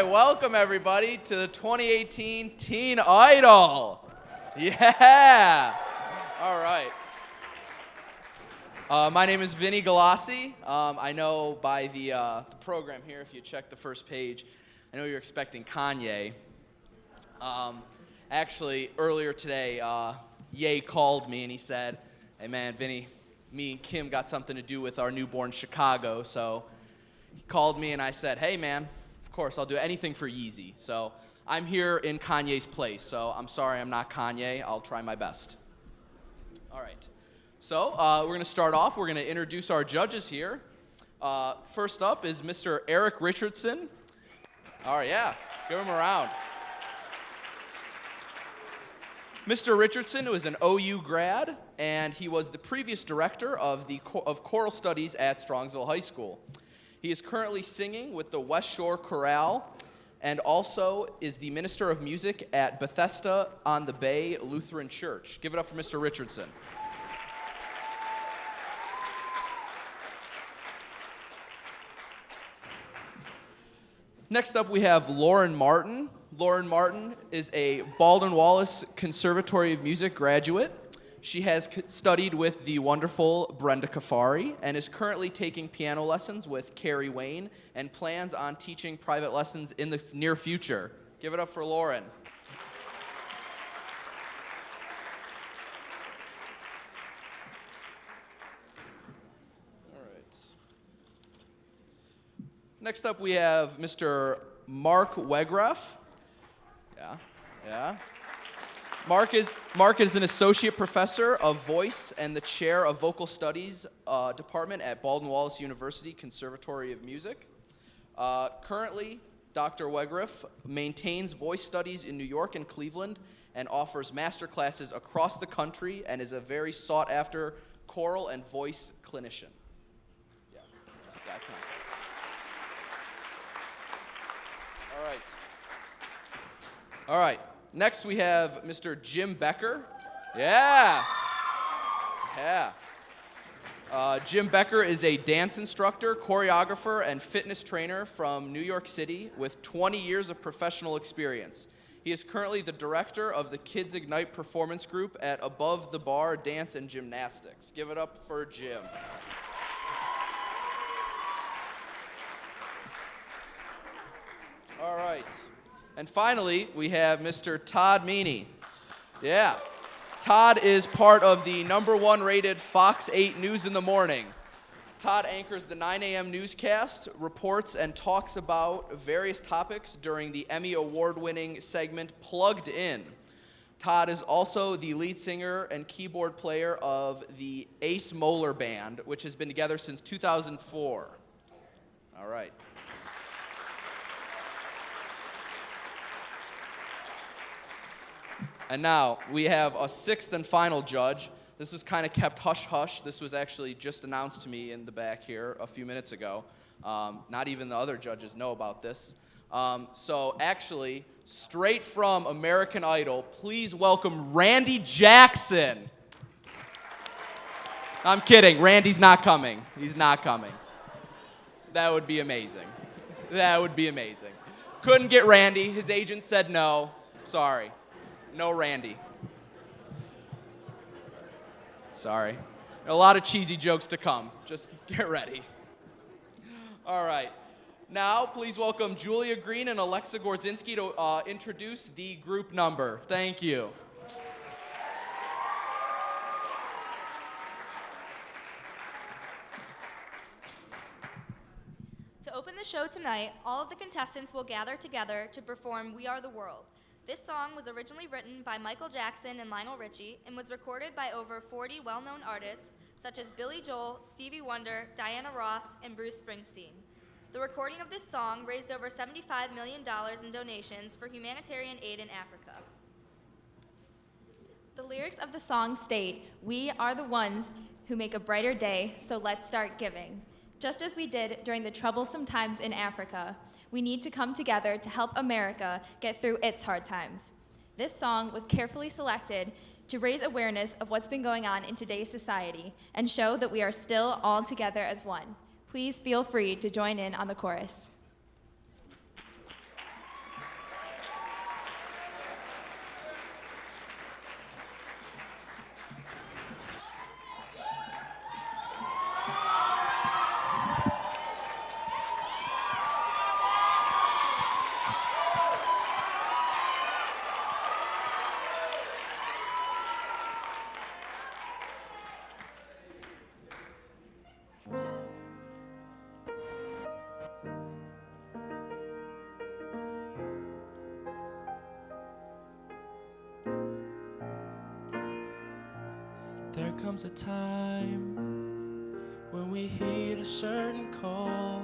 right, welcome everybody to the 2018 Teen Idol. Yeah. All right. My name is Vinny Galassi. I know by the program here, if you check the first page, I know you're expecting Kanye. Actually, earlier today, Ye called me and he said, "Hey man, Vinny, me and Kim got something to do with our newborn Chicago." So he called me and I said, "Hey man, of course, I'll do anything for Yeezy." So I'm here in Kanye's place. So I'm sorry I'm not Kanye. I'll try my best. All right. So we're going to start off. We're going to introduce our judges here. First up is Mr. Eric Richardson. All right, yeah. Give him a round. Mr. Richardson was an OU grad, and he was the previous director of choral studies at Strongsville High School. He is currently singing with the West Shore Chorale and also is the minister of music at Bethesda on the Bay Lutheran Church. Give it up for Mr. Richardson. Next up, we have Lauren Martin. Lauren Martin is a Baldwin Wallace Conservatory of Music graduate. She has studied with the wonderful Brenda Cafari and is currently taking piano lessons with Carrie Wayne and plans on teaching private lessons in the near future. Give it up for Lauren. All right. Next up, we have Mr. Mark Wegraff. Yeah. Mark is an associate professor of voice and the chair of vocal studies department at Baldwin Wallace University Conservatory of Music. Currently, Dr. Wegraff maintains voice studies in New York and Cleveland and offers master classes across the country and is a very sought-after choral and voice clinician. Yeah, I can. All right. Next, we have Mr. Jim Becker. Yeah. Jim Becker is a dance instructor, choreographer, and fitness trainer from New York City with 20 years of professional experience. He is currently the director of the Kids Ignite performance group at Above the Bar Dance and Gymnastics. Give it up for Jim. All right. And finally, we have Mr. Todd Meany. Yeah. Todd is part of the #1 rated Fox 8 News in the Morning. Todd anchors the 9 a.m. newscast, reports, and talks about various topics during the Emmy Award-winning segment Plugged In. Todd is also the lead singer and keyboard player of the Ace Moeller Band, which has been together since 2004. All right. And now we have a sixth and final judge. This was kind of kept hush-hush. This was actually just announced to me in the back here a few minutes ago. Not even the other judges know about this. So actually, straight from American Idol, please welcome Randy Jackson. I'm kidding. Randy's not coming. He's not coming. That would be amazing. That would be amazing. Couldn't get Randy. His agent said no. Sorry. No Randy. Sorry. A lot of cheesy jokes to come. Just get ready. All right. Now, please welcome Julia Green and Alexa Gorzinski to introduce the group number. Thank you. To open the show tonight, all of the contestants will gather together to perform We Are the World. This song was originally written by Michael Jackson and Lionel Richie and was recorded by over 40 well-known artists such as Billy Joel, Stevie Wonder, Diana Ross, and Bruce Springsteen. The recording of this song raised over $75 million in donations for humanitarian aid in Africa. The lyrics of the song state, "We are the ones who make a brighter day, so let's start giving." Just as we did during the troublesome times in Africa, we need to come together to help America get through its hard times. This song was carefully selected to raise awareness of what's been going on in today's society and show that we are still all together as one. Please feel free to join in on the chorus. comes a time when we heed a certain call,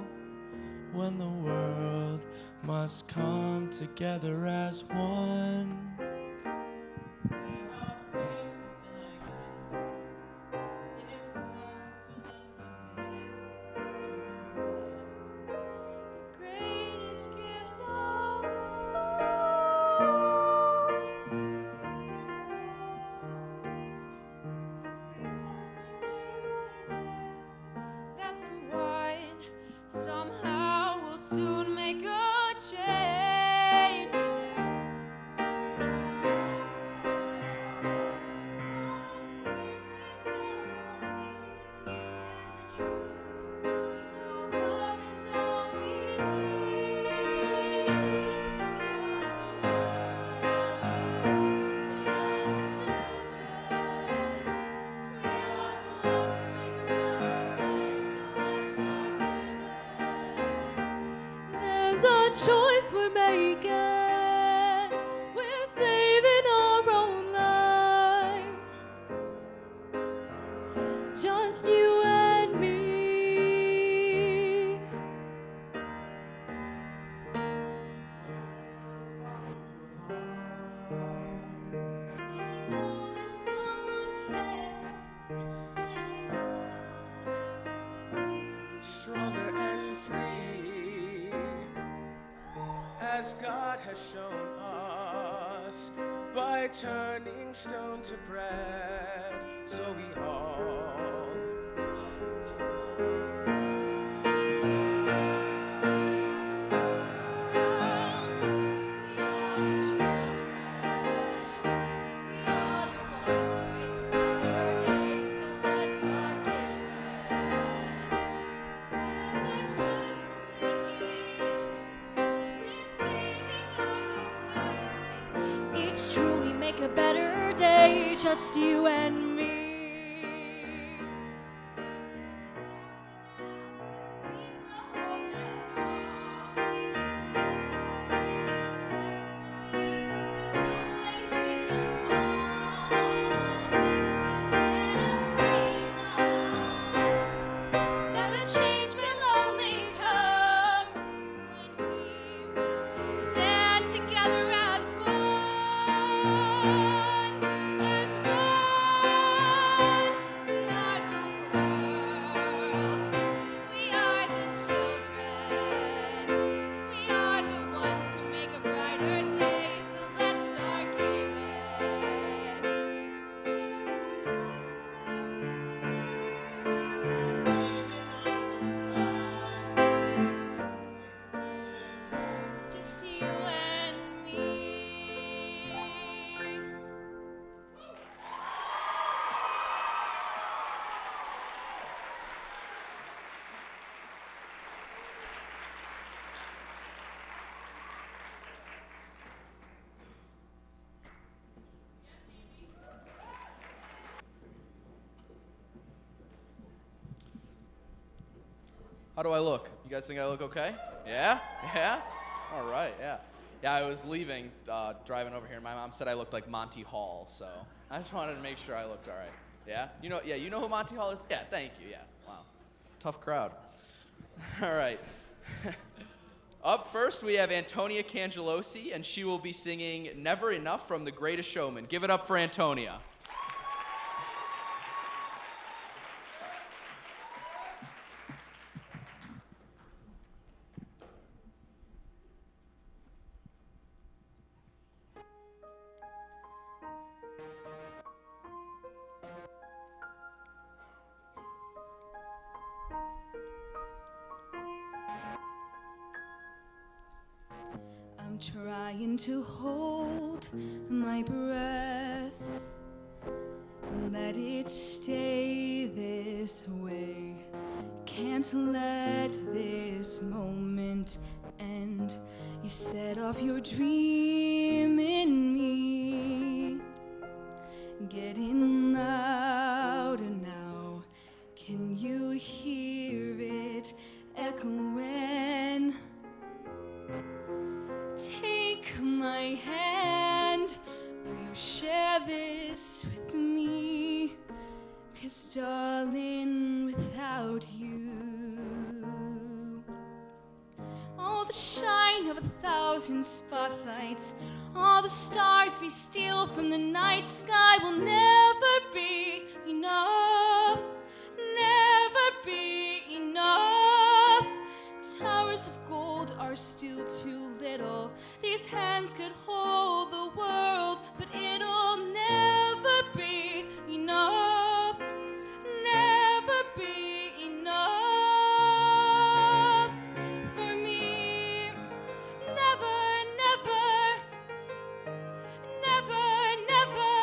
when the world must come together as one. Choice we're making, we're saving our own lives, just you and me. Stronger and free, as God has shown us, by turning stone to bread, so we all It's true, we make a better day, just you and me. That the change will only come when we stand together as one, as one. We are the world, we are the children, we are the ones who make a brighter day, so let's start giving. Just you and me. How do I look? You guys think I look okay? Yeah? Yeah? All right, yeah. Yeah, I was leaving, driving over here, and my mom said I looked like Monty Hall, so I just wanted to make sure I looked all right. Yeah? You know who Monty Hall is? Yeah, thank you, yeah. Wow. Tough crowd. All right. Up first, we have Antonia Cangelosi, and she will be singing Never Enough from The Greatest Showman. Give it up for Antonia. I'm trying to hold my breath, let it stay this way. Can't let this moment end. You set off your dream in me, getting louder now. Can you hear it echoing? Take my hand, will you share this with me? place, darling, without you. All the shine of 1,000 spotlights, all the stars we steal from the night sky will never be enough, never be enough. Towers of gold are still too little. These hands could hold the world, but it'll never be enough, never be enough for me. Never, never, never, never,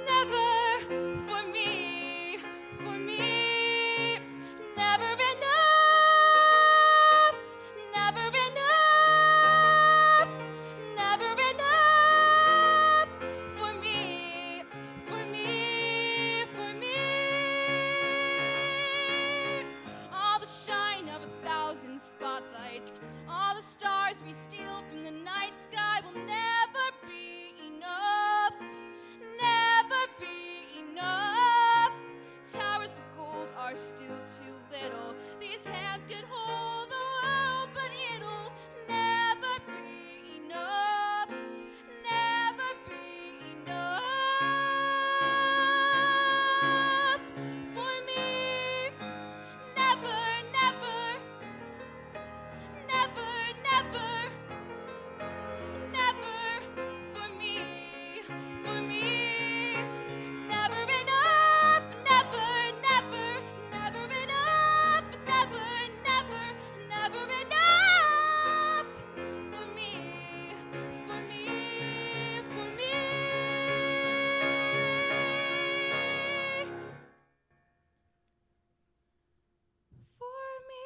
never for me, for me. Never enough, never enough, never enough for me, for me, for me. All the shine of 1,000 spotlights, all the stars we steal from the night sky will never be enough, never be enough. Towers of gold are still too little. These hands could hold the world, but it'll never be enough, never be enough for me. Never, never, never, never, never for me, for me. Never enough, never, never, never enough, never, never, never enough for me, for me, for me. For me.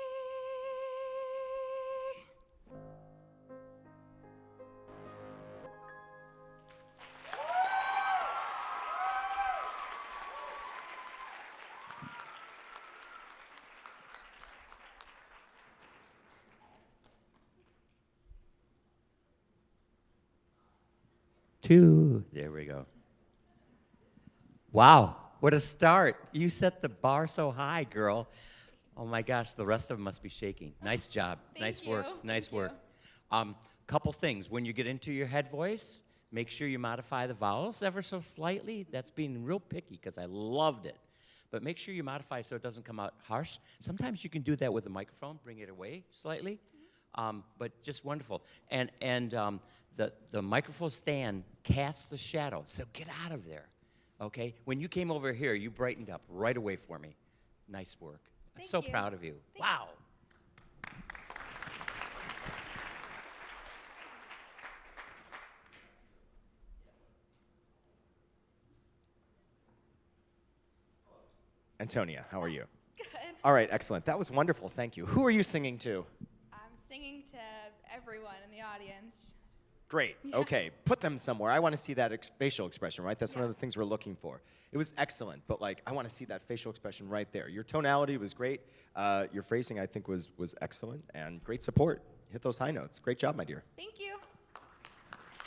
Two. There we go. Wow, what a start. You set the bar so high, girl. Oh my gosh, the rest of them must be shaking. Nice job. Nice Thank work. you. Nice Thank work. Couple things. When you get into your head voice, make sure you modify the vowels ever so slightly. That's being real picky because I loved it. But make sure you modify so it doesn't come out harsh. Sometimes you can do that with a microphone, bring it away slightly. But just wonderful. And the microphone stand casts the shadow, so get out of there, okay? When you came over here, you brightened up right away for me. Nice work. I'm Thank so you. proud of you. Thanks. Wow. Antonia, how are you? Good. All right, excellent. That was wonderful. Thank you. Who are you singing to? I'm singing to everyone in the audience. Great. Okay, put them somewhere. I want to see that facial expression, right? That's one of the things we're looking for. It was excellent, but like I want to see that facial expression right there. Your tonality was great. Your phrasing, I think, was excellent, and great support. Hit those high notes. Great job, my dear. Thank you.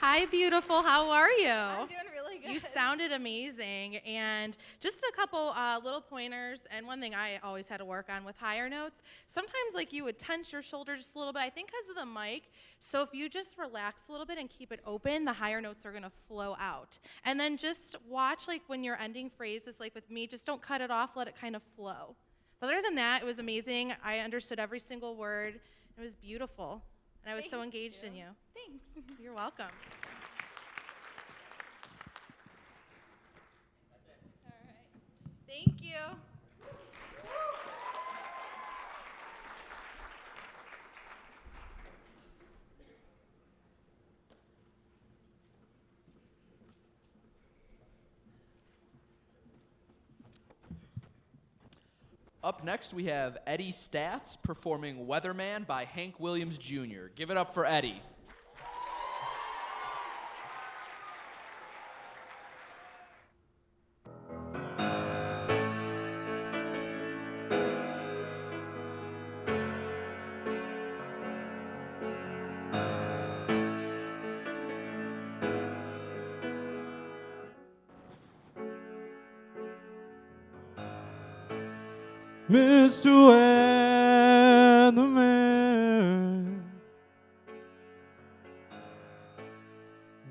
Hi, beautiful. How are you? I'm doing really good. You sounded amazing. And just a couple little pointers. And one thing I always had to work on with higher notes, sometimes like you would tense your shoulder just a little bit, I think because of the mic. So if you just relax a little bit and keep it open, the higher notes are going to flow out. And then just watch like when you're ending phrases, like with me, just don't cut it off, let it kind of flow. But other than that, it was amazing. I understood every single word. It was beautiful. And I was so engaged in you. Thanks. You're welcome. All right. Thank you. Up next, we have Eddie Stats performing Weatherman by Hank Williams Jr. Give it up for Eddie. Mr. Weatherman,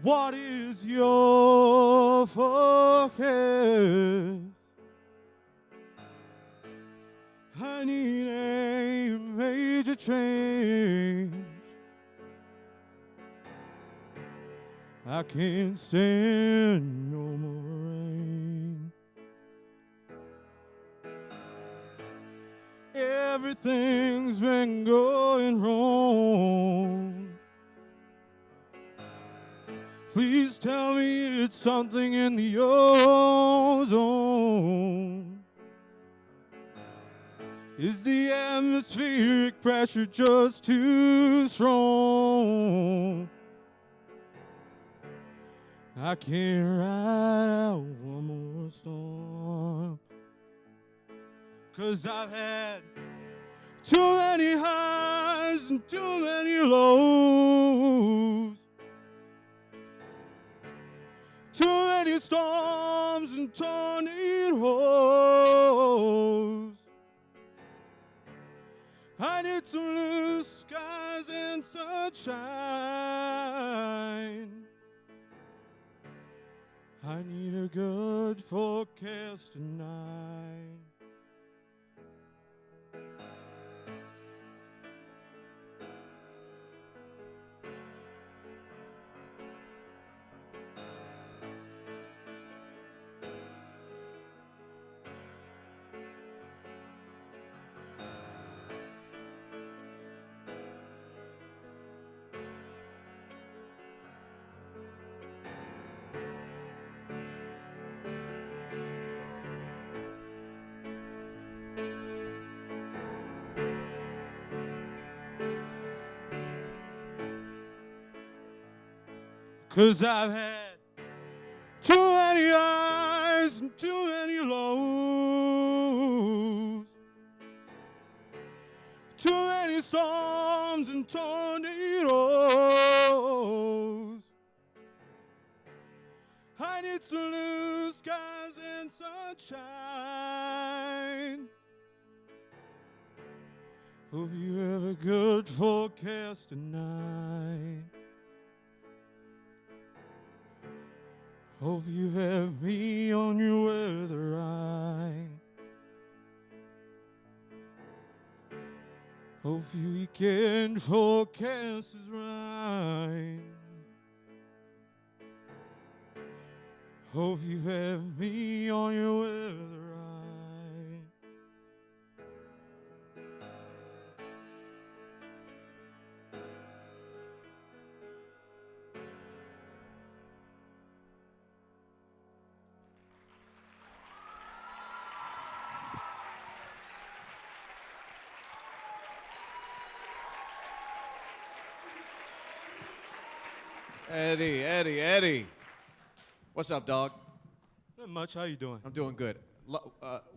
what is your forecast? I need a major change. I can't stand no more rain. Everything's been going wrong. Please tell me it's something in the ozone. Is the atmospheric pressure just too strong? I can't ride out one more storm. 'Cause I've had too many highs and too many lows. Too many storms and tornadoes. I need some blue skies and sunshine. I need a good forecast tonight. Cause I've had too many highs and too many lows. Too many storms and tornadoes. I need some blue skies and sunshine. Hope you have a good forecast tonight. Hope you have me on your weather eye. Hope your weekend forecast is right. Hope you have me on your weather eye. Eddie. What's up, dog? Not much. How you doing? I'm doing good.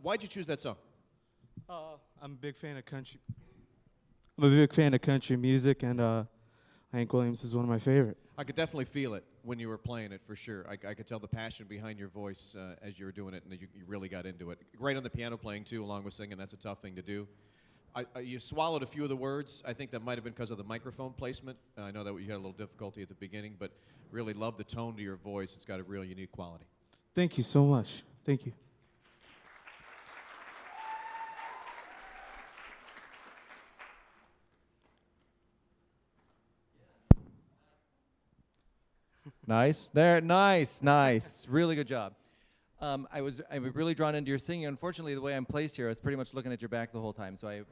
Why'd you choose that song? I'm a big fan of country. I'm a big fan of country music, and Hank Williams is one of my favorite. I could definitely feel it when you were playing it, for sure. I could tell the passion behind your voice as you were doing it, and that you really got into it. Great on the piano playing, too, along with singing. That's a tough thing to do. You swallowed a few of the words. I think that might have been because of the microphone placement. I know that you had a little difficulty at the beginning, but really love the tone to your voice. It's got a real unique quality. Thank you so much. Thank you. Nice. There. Nice. Really good job. I was really drawn into your singing. Unfortunately, the way I'm placed here, I was pretty much looking at your back the whole time. So I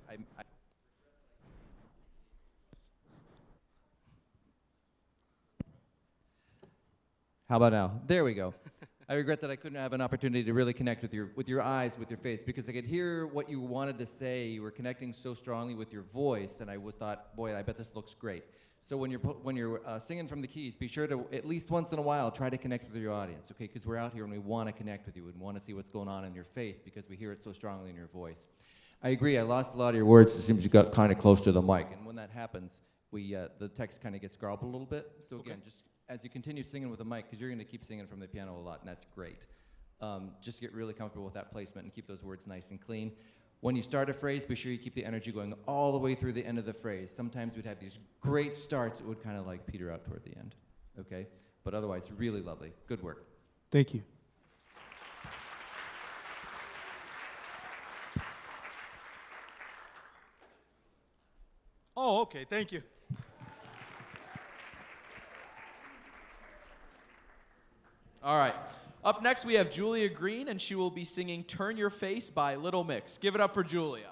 How about now? There we go. I regret that I couldn't have an opportunity to really connect with your eyes, with your face, because I could hear what you wanted to say. You were connecting so strongly with your voice, and I thought, boy, I bet this looks great. So when you're singing from the keys, be sure to at least once in a while try to connect with your audience, okay? Because we're out here and we want to connect with you and want to see what's going on in your face because we hear it so strongly in your voice. I agree. I lost a lot of your words. It seems you got kind of close to the mic, and when that happens, the text kind of gets garbled a little bit. So again, just as you continue singing with the mic, because you're going to keep singing from the piano a lot, and that's great. Just get really comfortable with that placement and keep those words nice and clean. When you start a phrase, be sure you keep the energy going all the way through the end of the phrase. Sometimes we'd have these great starts, it would kind of like peter out toward the end, okay? But otherwise, really lovely. Good work. Thank you. Oh, okay, thank you. All right. Up next, we have Julia Green, and she will be singing Turn Your Face by Little Mix. Give it up for Julia.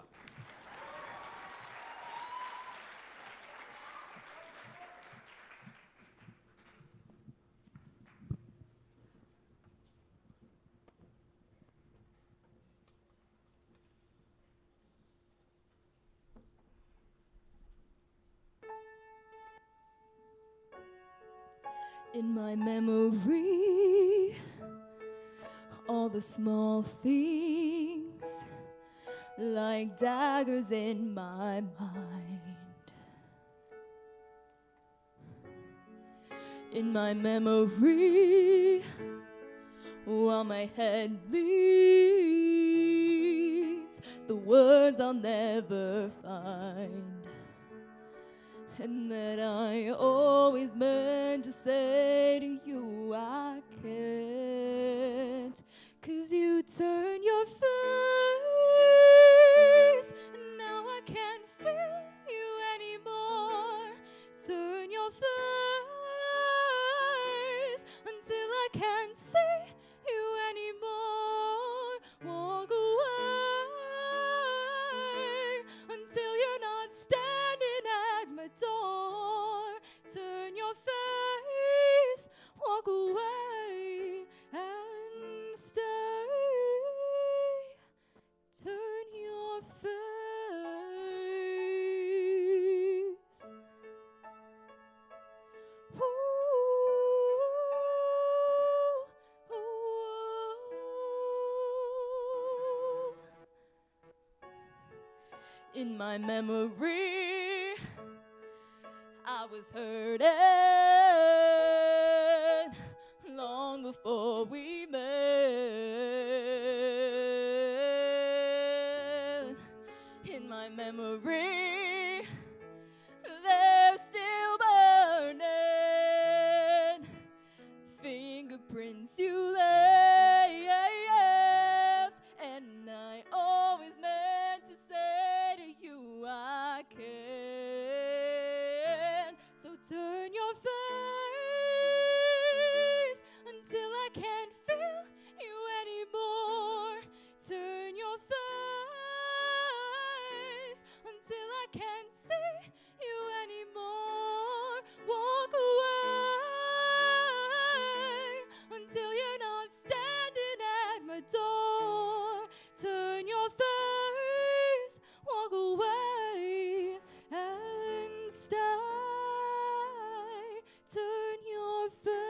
In my memory, all the small things like daggers in my mind. In my memory, while my head bleeds, the words I'll never find. And that I always meant to say to you, I can't. 'Cause you turn your face, and now I can't feel you anymore. Turn your face until I can't see you anymore. Walk away until you're not standing at my door. Turn your face, walk away and stay. Turn your face. Ooh, ooh. In my memory, I was hurting long before we met. In my memory, they're still burning fingerprints you left, and I always meant to say to you, I can. So turn your face until I can't feel you anymore. Turn your face until I can't see you anymore. Walk away until you're not standing at my door. Turn your face, walk away and stay. Turn your face.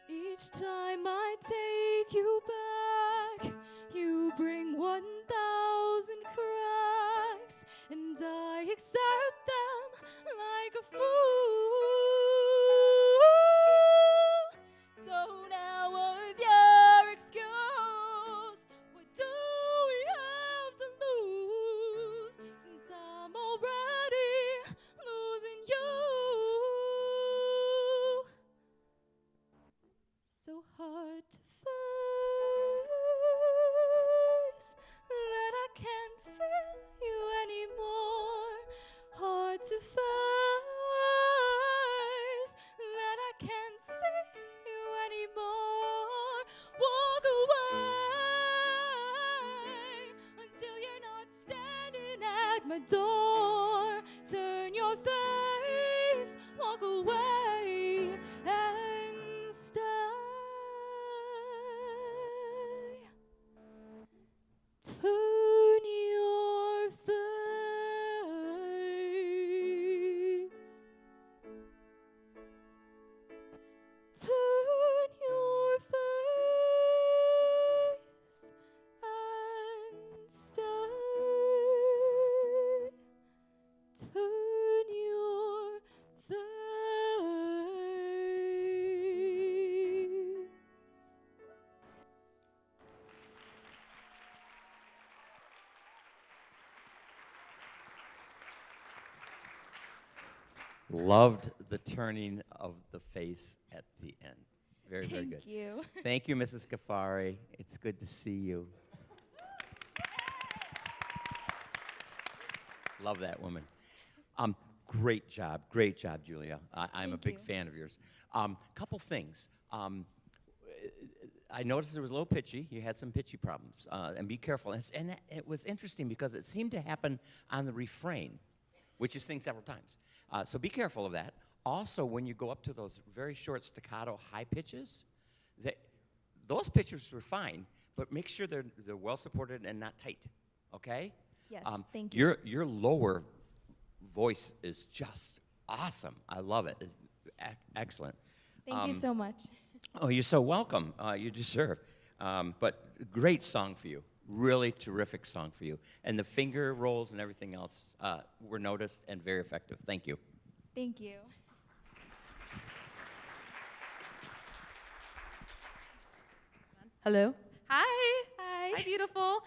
Each time I take you back, you bring 1,000 cracks, and I accept them like a fool. So now what's your excuse? What do we have to lose, since I'm already losing you? So hard to face that I can't feel you anymore. Hard to face that I can't see you anymore. Walk away until you're not standing at my door. Turn your face, walk away and stay. Loved the turning of the face at the end. Very, very good. Thank you. Thank you, Mrs. Ghaffari. It's good to see you. Love that woman. Great job, Julia. I'm a Thank big you. fan of yours. Couple things. I noticed it was a little pitchy. You had some pitchy problems, and be careful. And it was interesting because it seemed to happen on the refrain, which you sing several times. So be careful of that. Also, when you go up to those very short staccato high pitches, those pitches were fine, but make sure they're well supported and not tight. Okay? Yes, thank you. Your lower voice is just awesome. I love it. It's excellent. Thank you so much. Oh, you're so welcome. You deserve. But great song for you. Really terrific song for you. And the finger rolls and everything else were noticed and very effective. Thank you. Thank you. Hello. Hi. Hi. Hi, beautiful.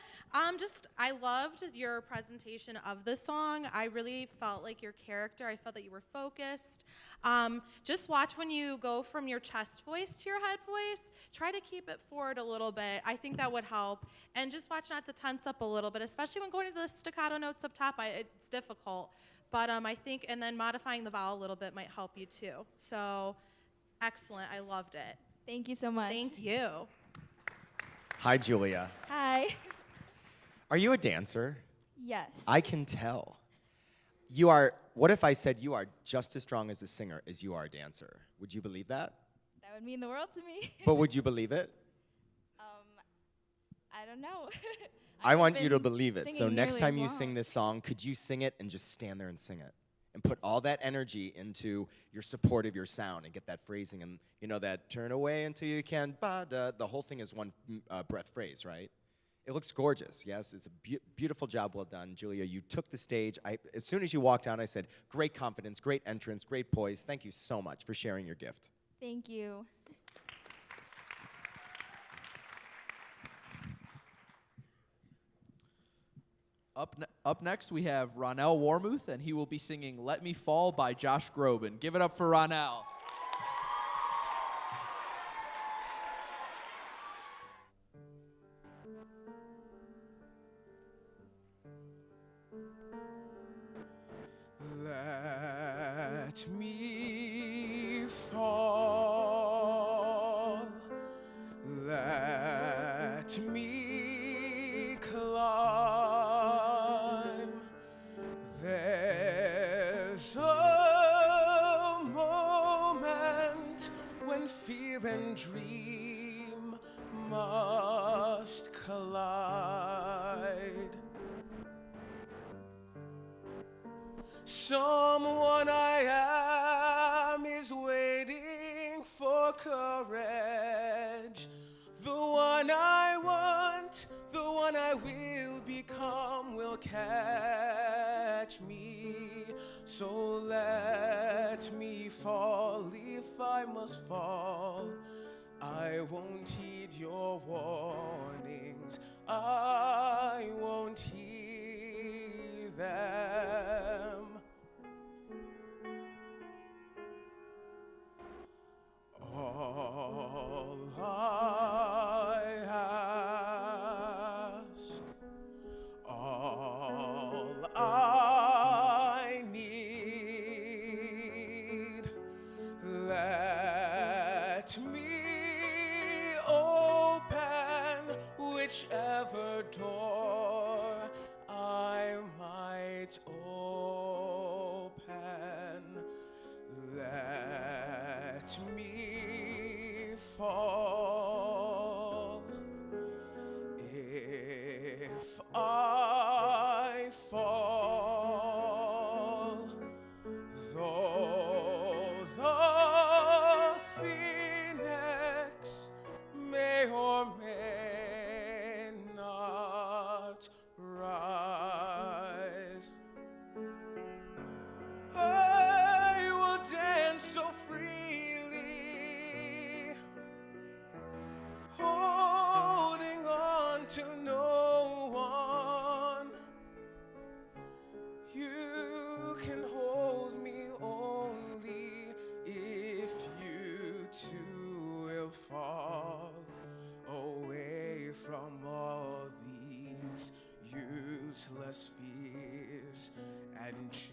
I loved your presentation of the song. I really felt like your character. I felt that you were focused. Just watch when you go from your chest voice to your head voice. Try to keep it forward a little bit. I think that would help. And just watch not to tense up a little bit, especially when going to the staccato notes up top. It's difficult. But I think, and then modifying the vowel a little bit might help you too. So, excellent. I loved it. Thank you so much. Thank you. Hi, Julia. Hi. Are you a dancer? Yes. I can tell. You are, what if I said you are just as strong as a singer as you are a dancer? Would you believe that? That would mean the world to me. But would you believe it? I don't know. I want you to believe it. So singing next nearly time as you long. sing this song, could you sing it and just stand there and sing it? And put all that energy into your support of your sound and get that phrasing and, you know, that turn away until you can, ba-da. The whole thing is one breath phrase, right? It looks gorgeous, yes? It's a beautiful job, well done. Julia, you took the stage. As soon as you walked down, I said, great confidence, great entrance, great poise. Thank you so much for sharing your gift. Thank you. Up next, we have Ronell Warmuth, and he will be singing Let Me Fall by Josh Groban. Give it up for Ronell. Let me fall. Let me climb. There's a moment when fear and dream must collide. Someone I am is waiting for courage. The one I want, the one I will become will catch me. So let me fall if I must fall. I won't heed your warnings. I won't heed them. All I ask, all I need, let me open whichever door I might open. Let me fall. If I fall, though the phoenix may or may not rise, I will dance so freely fall away from all these useless fears and chains.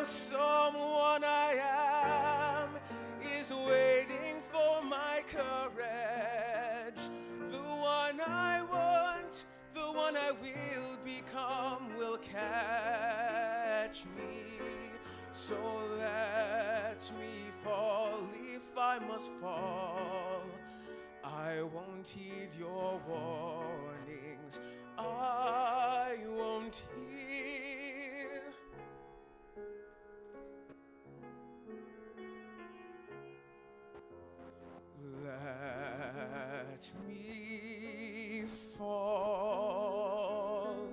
Someone I am is waiting for my courage. The one I want, the one I will become will catch me. So let me fall if I must fall. I won't heed your warnings. I won't hear. Let me fall.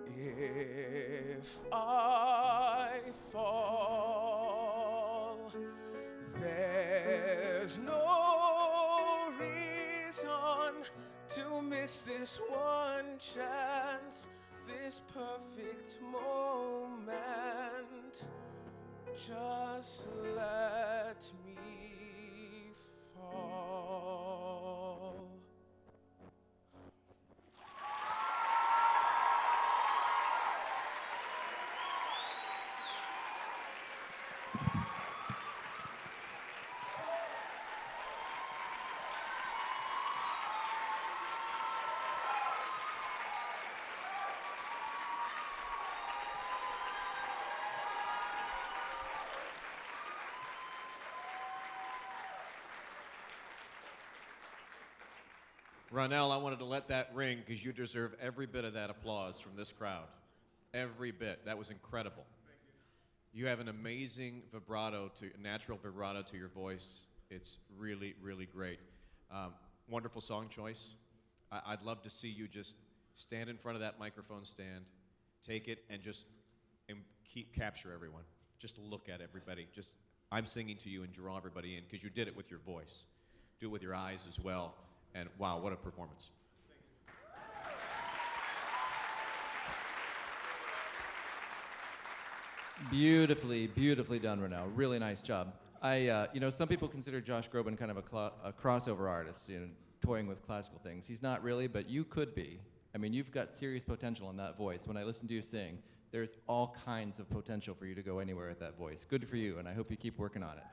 If I fall, there's no reason to miss this one chance, this perfect moment. Just let me fall. Ronell, I wanted to let that ring because you deserve every bit of that applause from this crowd. Every bit. That was incredible. You have an amazing vibrato, natural vibrato to your voice. It's really, really great. Wonderful song choice. I'd love to see you just stand in front of that microphone stand, take it, and just capture everyone. Just look at everybody. I'm singing to you and draw everybody in because you did it with your voice. Do it with your eyes as well. And wow, what a performance. Beautifully, beautifully done, Ronell. Really nice job. Some people consider Josh Groban kind of a crossover artist, toying with classical things. He's not really, but you could be. I mean, you've got serious potential in that voice. When I listen to you sing, there's all kinds of potential for you to go anywhere with that voice. Good for you, and I hope you keep working on it.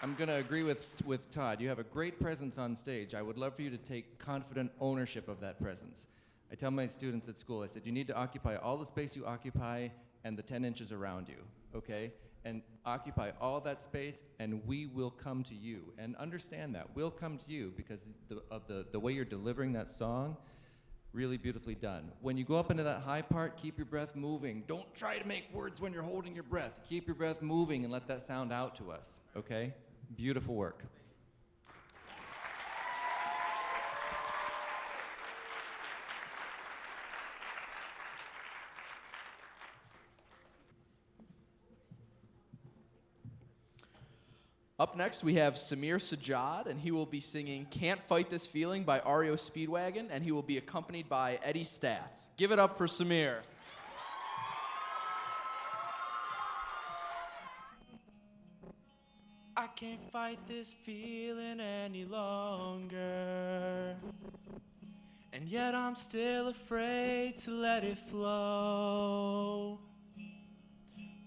I'm going to agree with Todd. You have a great presence on stage. I would love for you to take confident ownership of that presence. I tell my students at school, I said, you need to occupy all the space you occupy and the 10 inches around you, okay? And occupy all that space, and we will come to you. And understand that. We'll come to you because of the way you're delivering that song. Really beautifully done. When you go up into that high part, keep your breath moving. Don't try to make words when you're holding your breath. Keep your breath moving and let that sound out to us, okay? Beautiful work. Up next, we have Samir Sajjad, and he will be singing Can't Fight This Feeling by REO Speedwagon, and he will be accompanied by Eddie Stats. Give it up for Samir. I can't fight this feeling any longer, and yet I'm still afraid to let it flow.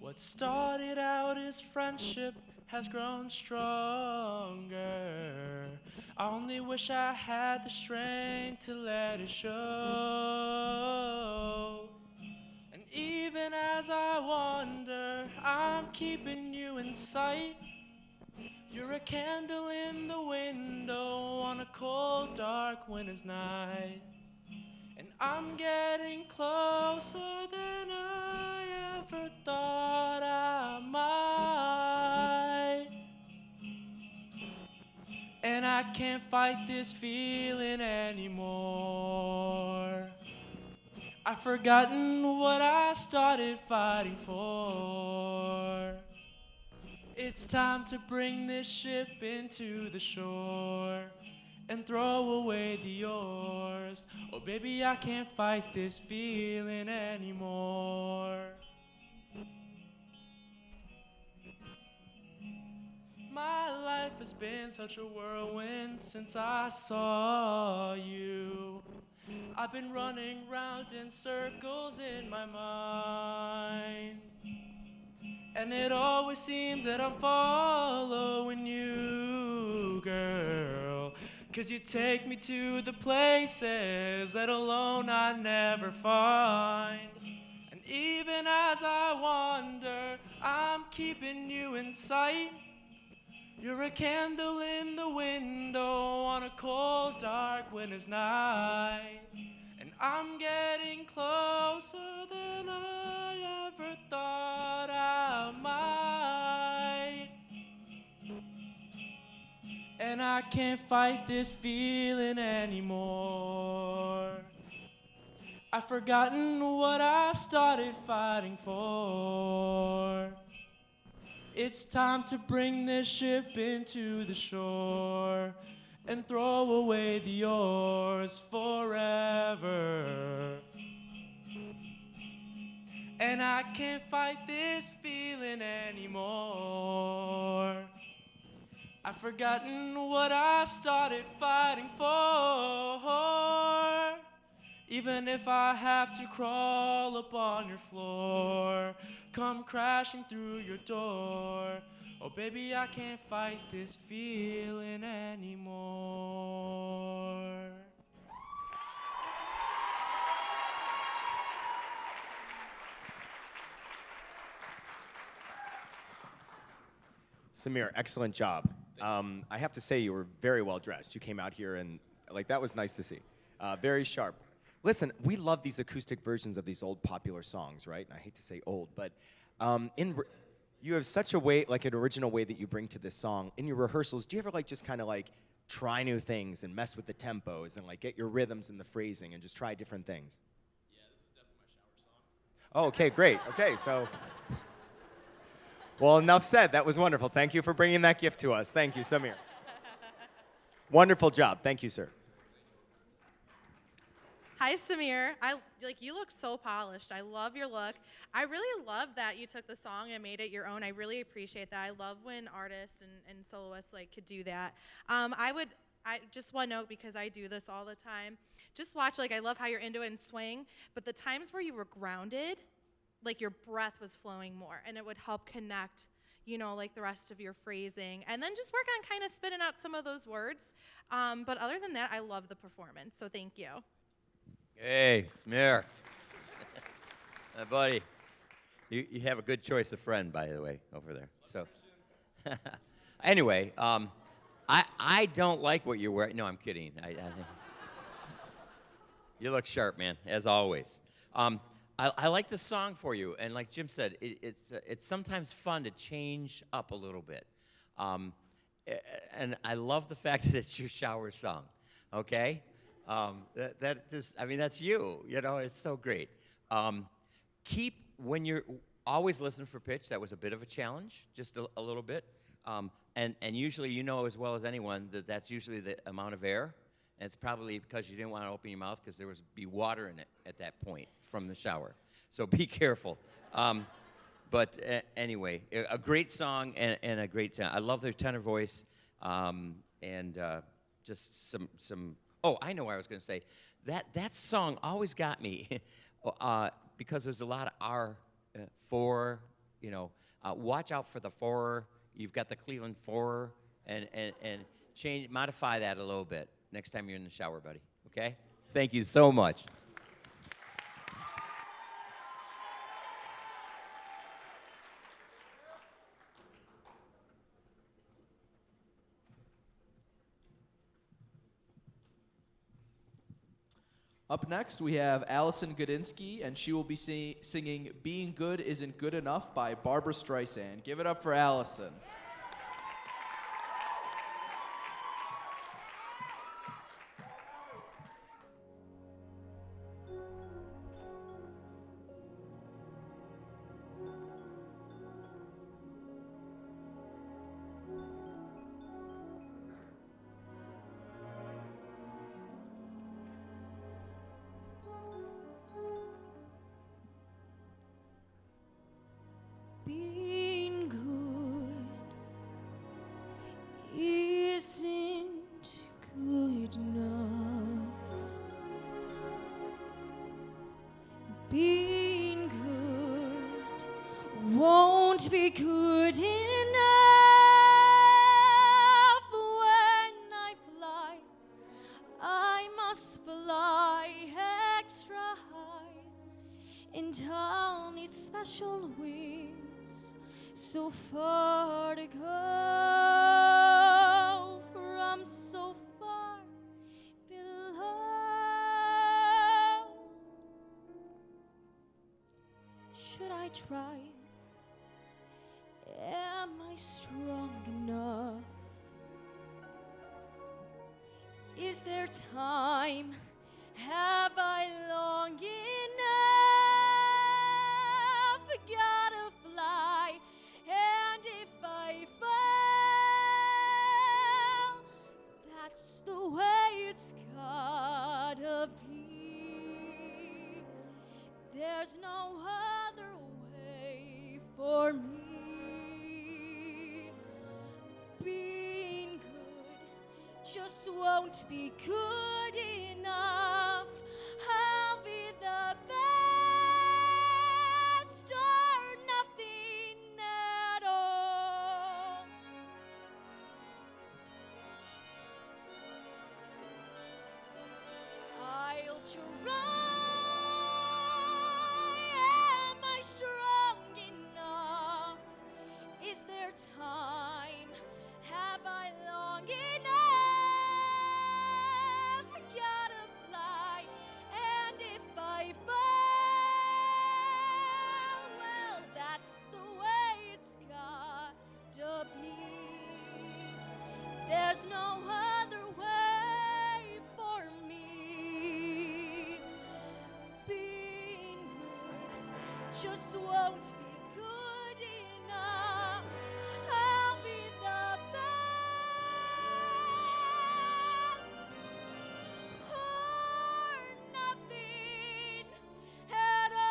What started out as friendship has grown stronger. I only wish I had the strength to let it show. And even as I wander, I'm keeping you in sight. You're a candle in the window on a cold, dark winter's night. And I'm getting closer than I ever thought I might. and I can't fight this feeling anymore. I've forgotten what I started fighting for. It's time to bring this ship into the shore and throw away the oars. Oh baby, I can't fight this feeling anymore. My life has been such a whirlwind since I saw you. I've been running round in circles in my mind, and it always seems that I'm following you, girl. 'Cause you take me to the places that alone I never find. And even as I wander, I'm keeping you in sight. You're a candle in the window on a cold, dark winter's night. And I'm getting closer than I ever thought I might. And I can't fight this feeling anymore. I've forgotten what I started fighting for. It's time to bring this ship into the shore and throw away the oars forever. And I can't fight this feeling anymore. I've forgotten what I started fighting for. Even if I have to crawl up on your floor, come crashing through your door. Oh baby, I can't fight this feeling anymore. Samir, excellent job. I have to say you were very well dressed. You came out here and that was nice to see. Very sharp. Listen, we love these acoustic versions of these old popular songs, right? And I hate to say old, but you have such a way, like an original way that you bring to this song. In your rehearsals, do you ever just kind of try new things and mess with the tempos and get your rhythms and the phrasing and just try different things? Yeah, this is definitely my shower song. Oh, okay, great. Okay, so. Well, enough said. That was wonderful. Thank you for bringing that gift to us. Thank you, Samir. Wonderful job. Thank you, sir. Hi, Samir. You look so polished. I love your look. I really love that you took the song and made it your own. I really appreciate that. I love when artists and soloists could do that. I just one note, because I do this all the time. Just watch, I love how you're into it and swing, but the times where you were grounded, your breath was flowing more, and it would help connect, the rest of your phrasing. And then just work on kind of spitting out some of those words. But other than that, I love the performance, so thank you. Hey, Smear. Buddy, you have a good choice of friend, by the way, over there. So, anyway, I don't like what you're wearing. No, I'm kidding. I think you look sharp, man, as always. I like the song for you, and like Jim said, it's sometimes fun to change up a little bit. And I love the fact that it's your shower song, okay? That's you, it's so great. When you're always listen for pitch. That was a bit of a challenge, just a little bit. And usually as well as anyone that that's usually the amount of air. And it's probably because you didn't want to open your mouth because there was be water in it at that point from the shower. So be careful. But anyway, a great song and a great I love their tenor voice and just some. Oh, I know what I was going to say. That song always got me because there's a lot of R, four. Watch out for the four. You've got the Cleveland four, and modify that a little bit next time you're in the shower, buddy. Okay? Thank you so much. Up next, we have Allison Godinsky, and she will be singing Being Good Isn't Good Enough by Barbra Streisand. Give it up for Allison. be good enough when I fly. I must fly extra high, and I'll need special wings so far to go from so far below. Should I try? Am I strong enough? Is there time? Have I long enough? Gotta fly, and if I fall, that's the way it's gotta be. There's no other way for me. Being good just won't be good enough. I'll be the best or nothing at all. I'll try. Am I strong enough? Is there time? Have I long enough? Gotta fly, and if I fall, well, that's the way it's gotta be. There's no other way for me. Being good just won't be good enough. I'll be the best or nothing at all.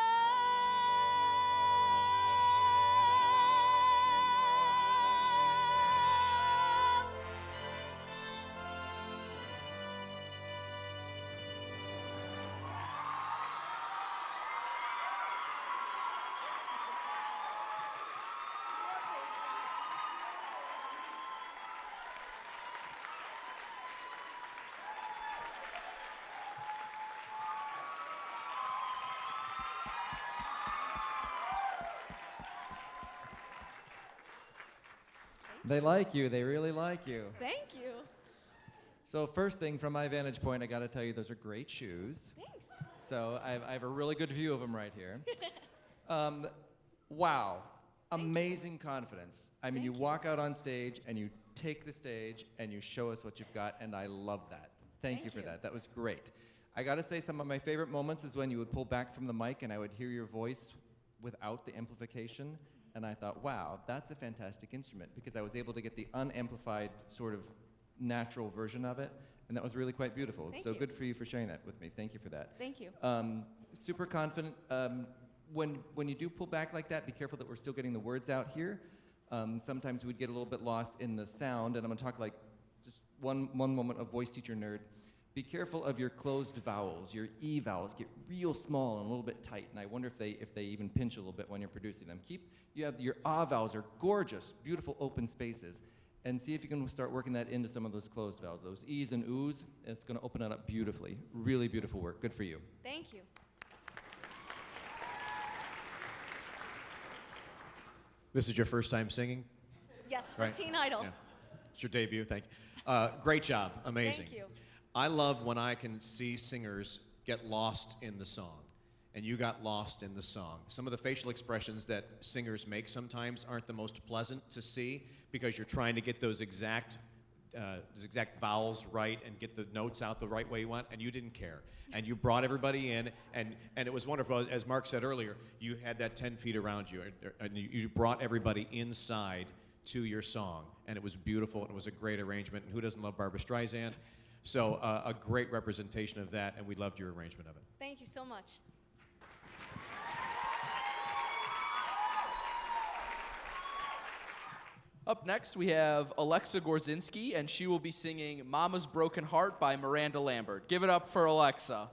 They like you. They really like you. Thank you. So first thing, from my vantage point, I got to tell you, those are great shoes. Thanks. So I have a really good view of them right here. Wow. Amazing confidence. I mean, you walk out on stage and you take the stage and you show us what you've got, and I love that. Thank you for that. That was great. I got to say, some of my favorite moments is when you would pull back from the mic and I would hear your voice without the amplification. And I thought, wow, that's a fantastic instrument, because I was able to get the unamplified sort of natural version of it. And that was really quite beautiful. Thank so you. good for you for sharing that with me. Thank you for that. Thank you. Super confident. When you do pull back like that, be careful that we're still getting the words out here. Sometimes we'd get a little bit lost in the sound, and I'm gonna talk like just one moment of voice teacher nerd. Be careful of your closed vowels. Your E vowels get real small and a little bit tight, and I wonder if they even pinch a little bit when you're producing them. You have your ah vowels are gorgeous, beautiful open spaces, and see if you can start working that into some of those closed vowels, those E's and Oo's. It's gonna open it up beautifully. Really beautiful work. Good for you. Thank you. This is your first time singing? Yes, for Right. Teen Idol. Yeah. It's your debut, thank you. Great job, amazing. Thank you. I love when I can see singers get lost in the song, and you got lost in the song. Some of the facial expressions that singers make sometimes aren't the most pleasant to see, because you're trying to get those exact vowels right and get the notes out the right way you want, and you didn't care. And you brought everybody in, and it was wonderful. As Mark said earlier, you had that 10 feet around you, and you brought everybody inside to your song, and it was beautiful, and it was a great arrangement. And who doesn't love Barbra Streisand? So a great representation of that, and we loved your arrangement of it. Thank you so much. Up next, we have Alexa Gorzinski, and she will be singing Mama's Broken Heart by Miranda Lambert. Give it up for Alexa.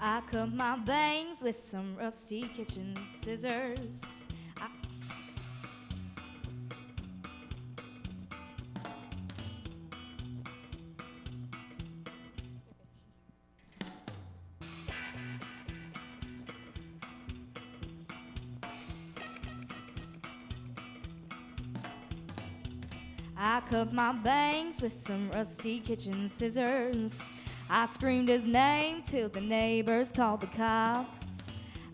I cut my bangs with some rusty kitchen scissors. I cut my bangs with some rusty kitchen scissors. I screamed his name till the neighbors called the cops.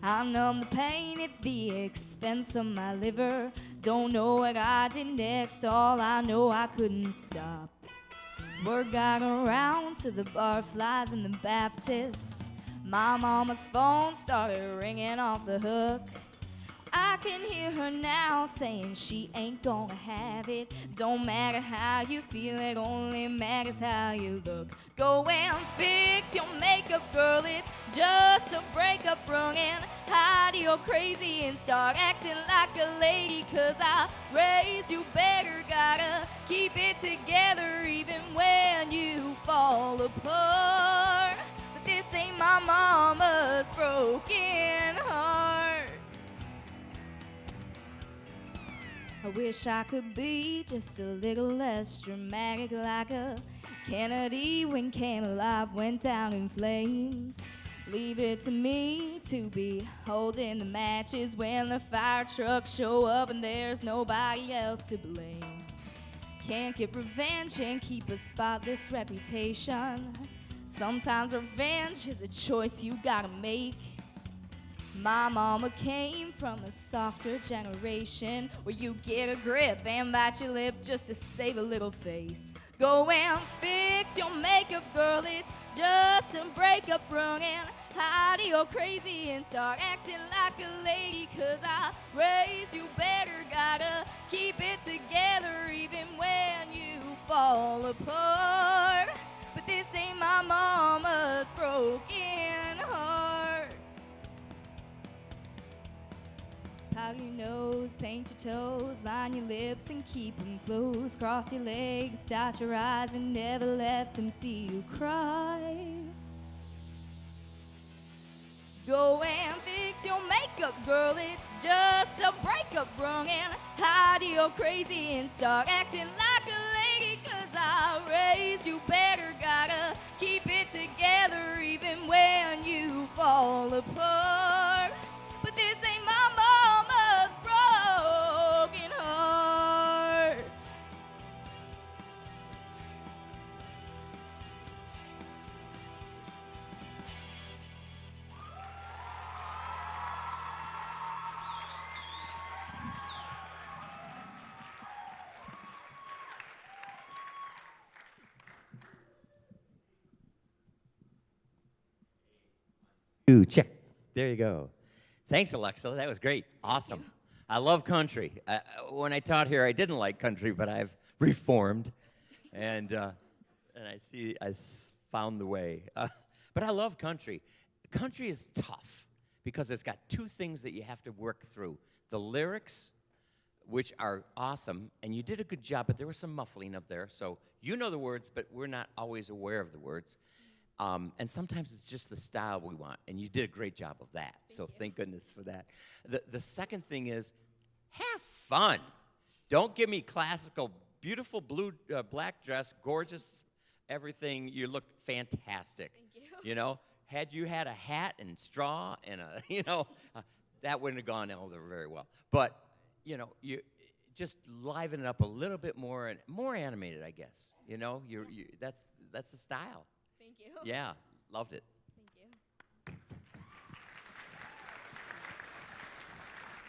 I numbed the pain at the expense of my liver. Don't know what I did next, all I know I couldn't stop. Word got around to the barflies and the Baptists. My mama's phone started ringing off the hook. I can hear her now saying she ain't gonna have it. Don't matter how you feel, it only matters how you look. Go and fix your makeup, girl, it's just a breakup rung. And hide your crazy and start acting like a lady, 'cause I raised you better, gotta keep it together even when you fall apart. But this ain't my mama's broken heart. I wish I could be just a little less dramatic, like a Kennedy when Camelot went down in flames. Leave it to me to be holding the matches when the fire trucks show up and there's nobody else to blame. Can't get revenge and keep a spotless reputation. Sometimes revenge is a choice you gotta make. My mama came from a softer generation where you get a grip and bite your lip just to save a little face. Go and fix your makeup, girl, it's just a breakup rung. And hide your crazy and start acting like a lady, 'cause I raised you better, gotta keep it together even when you fall apart. But this ain't my mama's broken heart. Powder your nose, paint your toes, line your lips and keep them closed. Cross your legs, dot your eyes and never let them see you cry. Go and fix your makeup, girl, it's just a breakup rung. And hide your crazy and start acting like a lady, 'cause I raised you better, gotta keep it together even when you fall apart. But this ain't my mama's broken heart. Ooh, check. There you go. Thanks, Alexa. That was great. Awesome. I love country. When I taught here, I didn't like country, but I've reformed, and I found the way. But I love country. Country is tough because it's got two things that you have to work through: the lyrics, which are awesome, and you did a good job, but there was some muffling up there, so you know the words, but we're not always aware of the words. And sometimes it's just the style we want, and you did a great job of that. Thank goodness for that. The second thing is, have fun. Don't give me classical, beautiful blue, black dress, gorgeous, everything. You look fantastic. Thank you. You know, had you had a hat and straw and that wouldn't have gone over very well. But you just liven it up a little bit more and more animated, I guess. You know, that's the style. Thank you. Yeah, loved it. Thank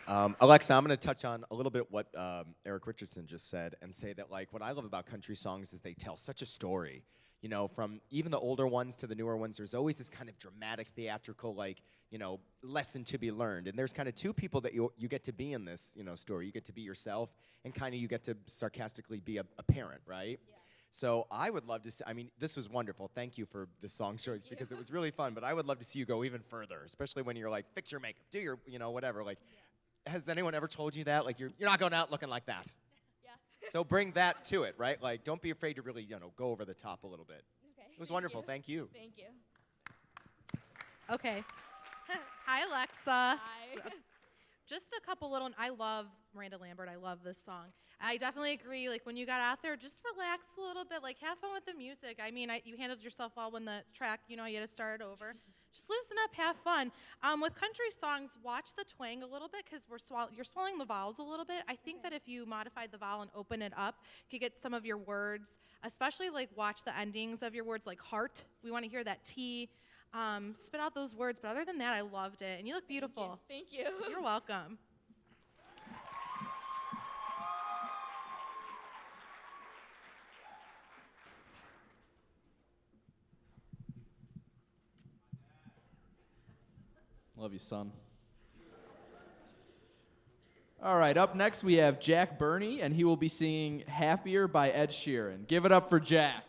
you. Alexa, I'm going to touch on a little bit what Eric Richardson just said and say that, like, what I love about country songs is they tell such a story. You know, from even the older ones to the newer ones, there's always this kind of dramatic, theatrical, like, lesson to be learned. And there's kind of two people that you get to be in this, story. You get to be yourself, and kind of you get to sarcastically be a parent, right? Yeah. So I would love to see, this was wonderful. Thank you for this song choice because it was really fun, but I would love to see you go even further, especially when you're like, fix your makeup, do your, whatever. Like, has anyone ever told you that? Like, you're not going out looking like that. Yeah. So bring that to it, right? Like, don't be afraid to really, go over the top a little bit. Okay. It was wonderful. Thank you. Thank you. Okay. Hi, Alexa. Hi. Just a couple little. I love Miranda Lambert. I love this song. I definitely agree. Like when you got out there, just relax a little bit. Like have fun with the music. I mean, you handled yourself well when the track. You know, you had to start it over. Just loosen up, have fun. With country songs, watch the twang a little bit because you're swallowing the vowels a little bit. I think that if you modified the vowel and open it up, you could get some of your words, especially like watch the endings of your words, like heart. We want to hear that T. Spit out those words. But other than that, I loved it. And you look beautiful. Thank you. You're welcome. Love you, son. All right, up next we have Jack Burney, and he will be singing Happier by Ed Sheeran. Give it up for Jack.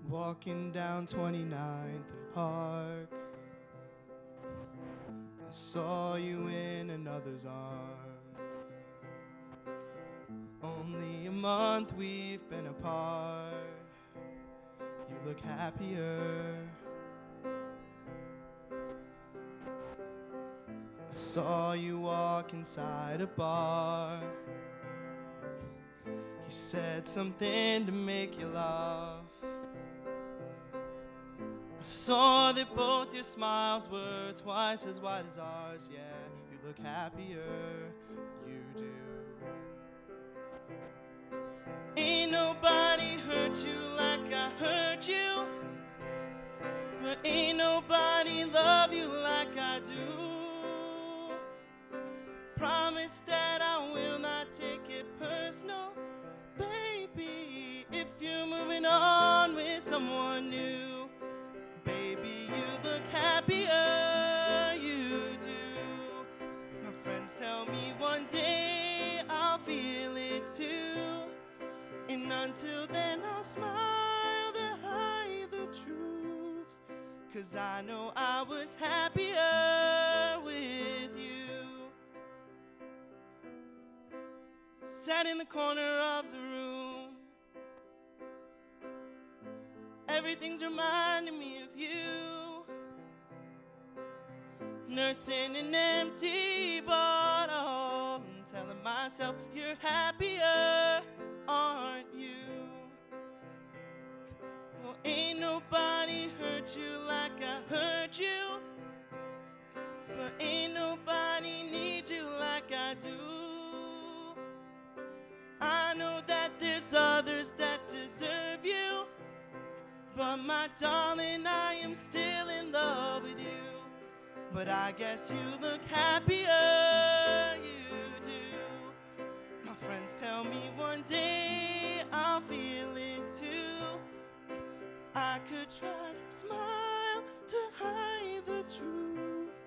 Walking down 29th and Park, I saw you in another's arms. Only a month we've been apart. You look happier. I saw you walk inside a bar. You said something to make you laugh. I saw that both your smiles were twice as wide as ours. Yeah, you look happier, you do. Ain't nobody hurt you like I hurt you, but ain't nobody love you like I do. Promise that I will not take it personal, baby, if you're moving on with someone new. Baby, you look happier, you do. My friends tell me one day I'll feel it too. And until then I'll smile to hide the truth. 'Cause I know I was happier with you. Sat in the corner of the room. Everything's reminding me of you. Nursing an empty bottle and telling myself you're happier, aren't you? Well, ain't nobody hurt you like I hurt you, but ain't nobody need you like I do. I know that there's others that deserve you, but my darling, I am still in love with you. But I guess you look happier, you do. My friends tell me one day I'll feel it too. I could try to smile to hide the truth,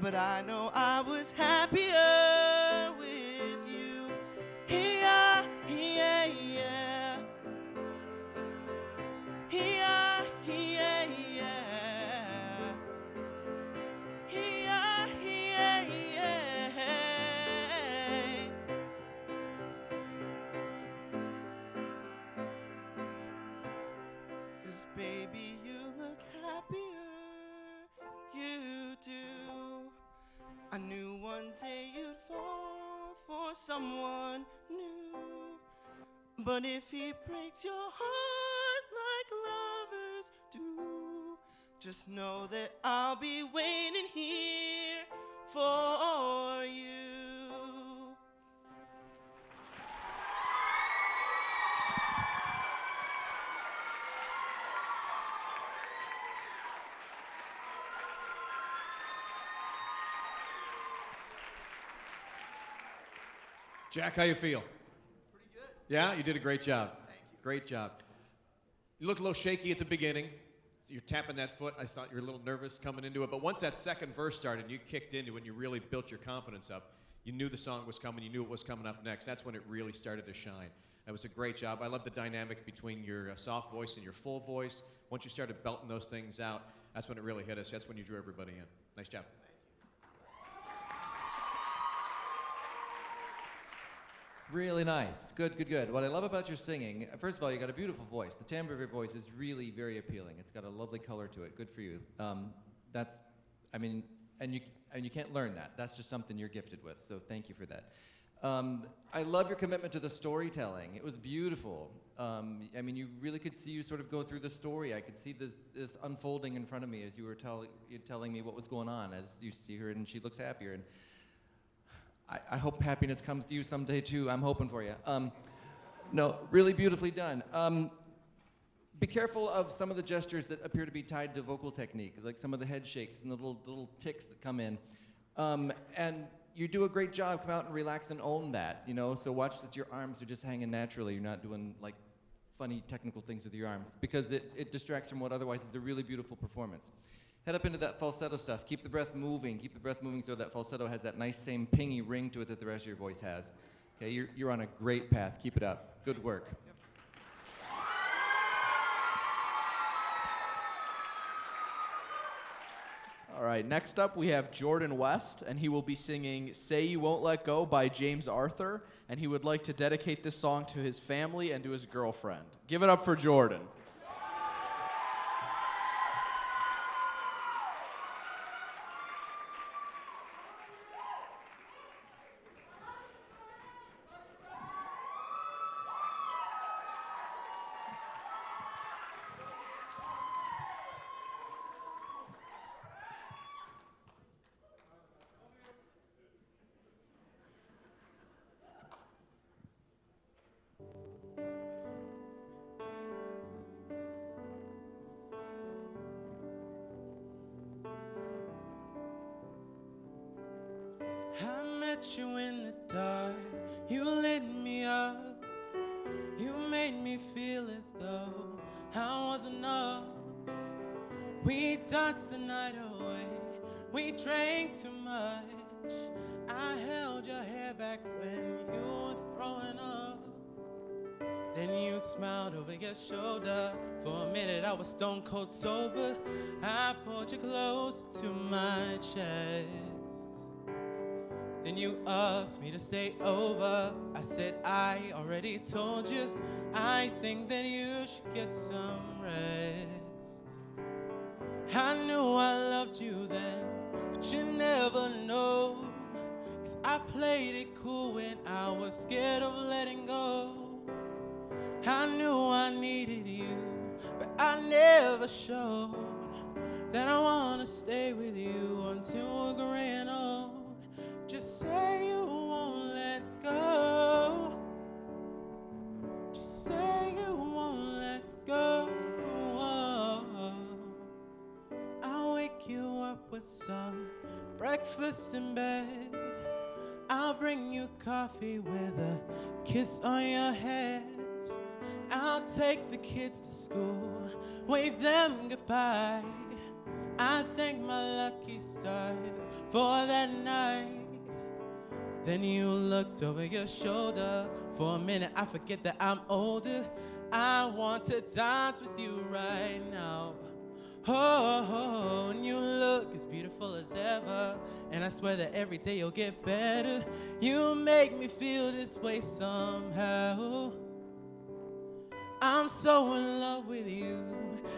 but I know I was happier with you. Yeah, yeah, yeah. Yeah, yeah, yeah. Yeah, yeah, yeah. 'Cause baby, you look happier, you do. I knew one day you'd fall for someone new, but if he breaks your heart like lovers do, just know that I'll be waiting here for you. Jack, how you feel? Pretty good. Yeah, you did a great job. Thank you. Great job. You looked a little shaky at the beginning. So you're tapping that foot. I thought you were a little nervous coming into it. But once that second verse started and you kicked into it and you really built your confidence up, you knew the song was coming. You knew it was coming up next. That's when it really started to shine. That was a great job. I love the dynamic between your soft voice and your full voice. Once you started belting those things out, that's when it really hit us. That's when you drew everybody in. Nice job. Really nice. Good, good, good. What I love about your singing, first of all, you got a beautiful voice. The timbre of your voice is really very appealing. It's got a lovely color to it. Good for you. That's, I mean, and you can't learn that. That's just something you're gifted with. So thank you for that. I love your commitment to the storytelling. It was beautiful. I mean, you really could see you sort of go through the story. I could see this unfolding in front of me as you were telling me what was going on. As you see her and she looks happier. And I hope happiness comes to you someday too. I'm hoping for you. No, really beautifully done. Be careful of some of the gestures that appear to be tied to vocal technique, like some of the head shakes and the little ticks that come in. And you do a great job. Come out and relax and own that, you know? So watch that your arms are just hanging naturally. You're not doing like funny technical things with your arms because it distracts from what otherwise is a really beautiful performance. Head up into that falsetto stuff. Keep the breath moving. Keep the breath moving so that falsetto has that nice same pingy ring to it that the rest of your voice has. Okay, you're on a great path. Keep it up. Good work. All right, next up we have Jordan West, and he will be singing Say You Won't Let Go by James Arthur, and he would like to dedicate this song to his family and to his girlfriend. Give it up for Jordan. I met you in the dark, you lit me up. You made me feel as though I was enough. We danced the night away, we drank too much. I held your hair back when you were throwing up. Then you smiled over your shoulder. For a minute I was stone cold sober. I pulled you close to my chest. Then you asked me to stay over. I said I already told you. I think that you should get some rest. I knew I loved you then, but you never know. 'Cause I played it cool when I was scared of letting go. I knew I needed you, but I never showed that I wanna stay with you until we're grand old. Just say you won't let go. Just say you won't let go. I'll wake you up with some breakfast in bed. I'll bring you coffee with a kiss on your head. I'll take the kids to school, wave them goodbye. I thank my lucky stars for that night. Then you looked over your shoulder. For a minute I forget that I'm older. I want to dance with you right now. Oh, and you look as beautiful as ever. And I swear that every day you'll get better. You make me feel this way somehow. I'm so in love with you,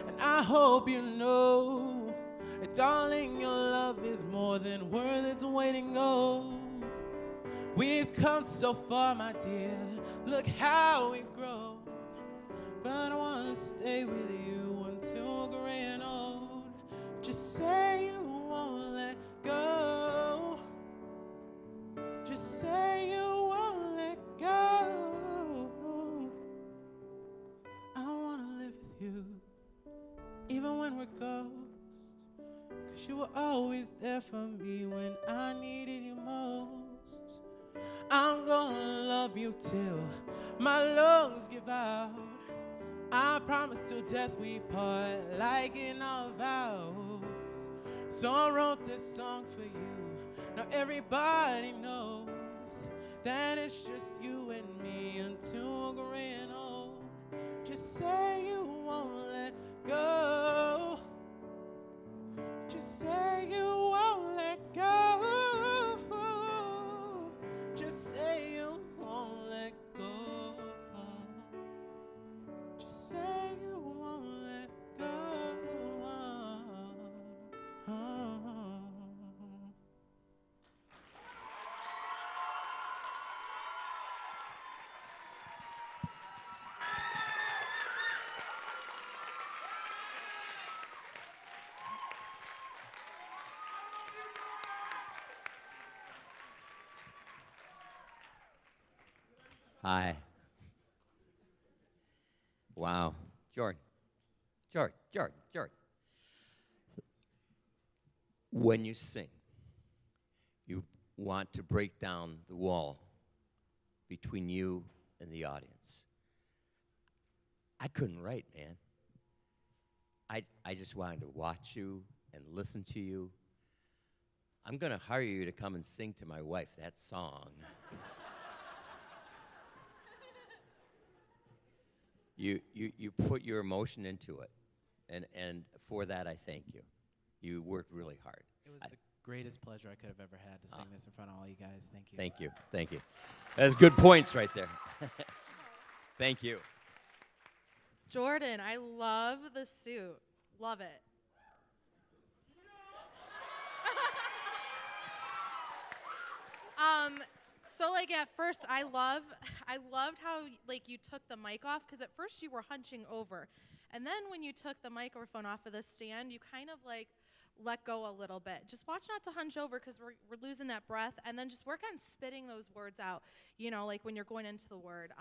and I hope you know that, darling, your love is more than worth its weight in gold. We've come so far, my dear, look how we've grown. But I wanna stay with you until we're grand old. Just say you won't let go. Just say you won't let go. I wanna live with you, even when we're ghosts. 'Cause you were always there for me when I needed you most. I'm gonna love you till my lungs give out. I promise till death we part, like in our vows. So I wrote this song for you. Now everybody knows that it's just you and me until we're grand old. Just say you won't let go. Just say you won't let go. Just say you won't let Hi. Wow. Jordan. Jordan. When you sing, you want to break down the wall between you and the audience. I couldn't write, man. I just wanted to watch you and listen to you. I'm going to hire you to come and sing to my wife that song. You put your emotion into it, and for that I thank you. You worked really hard. It was the greatest pleasure I could have ever had to sing this in front of all you guys. Thank you. Thank you. That's good points right there. Thank you. Jordan, I love the suit. Love it. So like at first I loved how like you took the mic off, because at first you were hunching over, and then when you took the microphone off of the stand, you kind of like let go a little bit. Just watch not to hunch over, because we're losing that breath, and then just work on spitting those words out, you know, like when you're going into the word.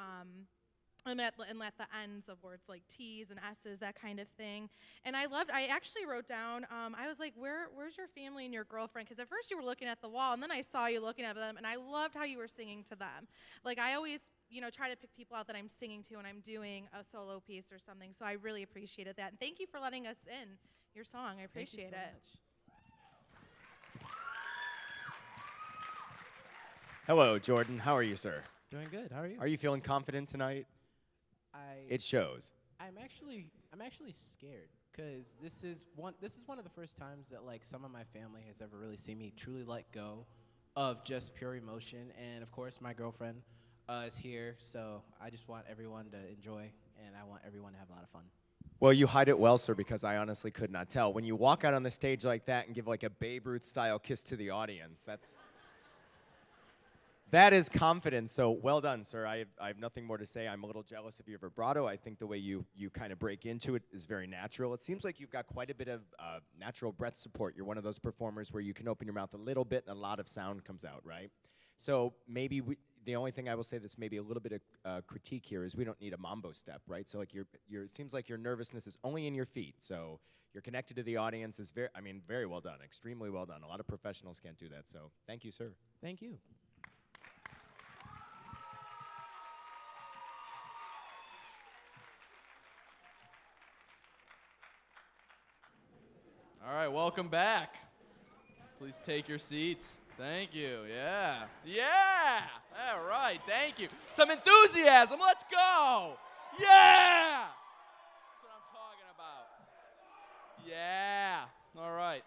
And at the ends of words like T's and S's, that kind of thing. And I actually wrote down, I was like, where's your family and your girlfriend? Because at first you were looking at the wall, and then I saw you looking at them, and I loved how you were singing to them. Like, I always, try to pick people out that I'm singing to when I'm doing a solo piece or something, so I really appreciated that. And thank you for letting us in your song. I appreciate it. Much. Hello, Jordan. How are you, sir? Doing good. How are you? Are you feeling confident tonight? It shows. I'm actually scared, because this is one of the first times that like some of my family has ever really seen me truly let go of just pure emotion. And of course my girlfriend is here, so I just want everyone to enjoy, and I want everyone to have a lot of fun. Well, you hide it well, sir, because I honestly could not tell. When you walk out on the stage like that and give like a Babe Ruth style kiss to the audience, that is confidence. So well done, sir. I have nothing more to say. I'm a little jealous of your vibrato. I think the way you kind of break into it is very natural. It seems like you've got quite a bit of natural breath support. You're one of those performers where you can open your mouth a little bit and a lot of sound comes out, right? So maybe the only thing I will say that's maybe a little bit of critique here is we don't need a mambo step, right? So like it seems like your nervousness is only in your feet. So you're connected to the audience. Is very well done, extremely well done. A lot of professionals can't do that. So thank you, sir. Thank you. All right, welcome back. Please take your seats. Thank you. Yeah. All right, thank you. Some enthusiasm. Let's go. Yeah. That's what I'm talking about. Yeah. All right.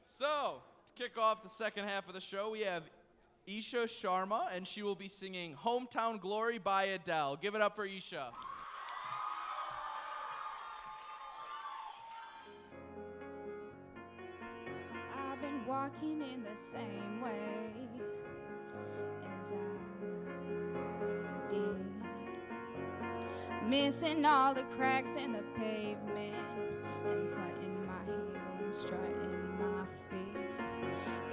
So, to kick off the second half of the show, we have Isha Sharma, and she will be singing Hometown Glory by Adele. Give it up for Isha. Walking in the same way as I did, missing all the cracks in the pavement, and tutting my heel and strutting my feet.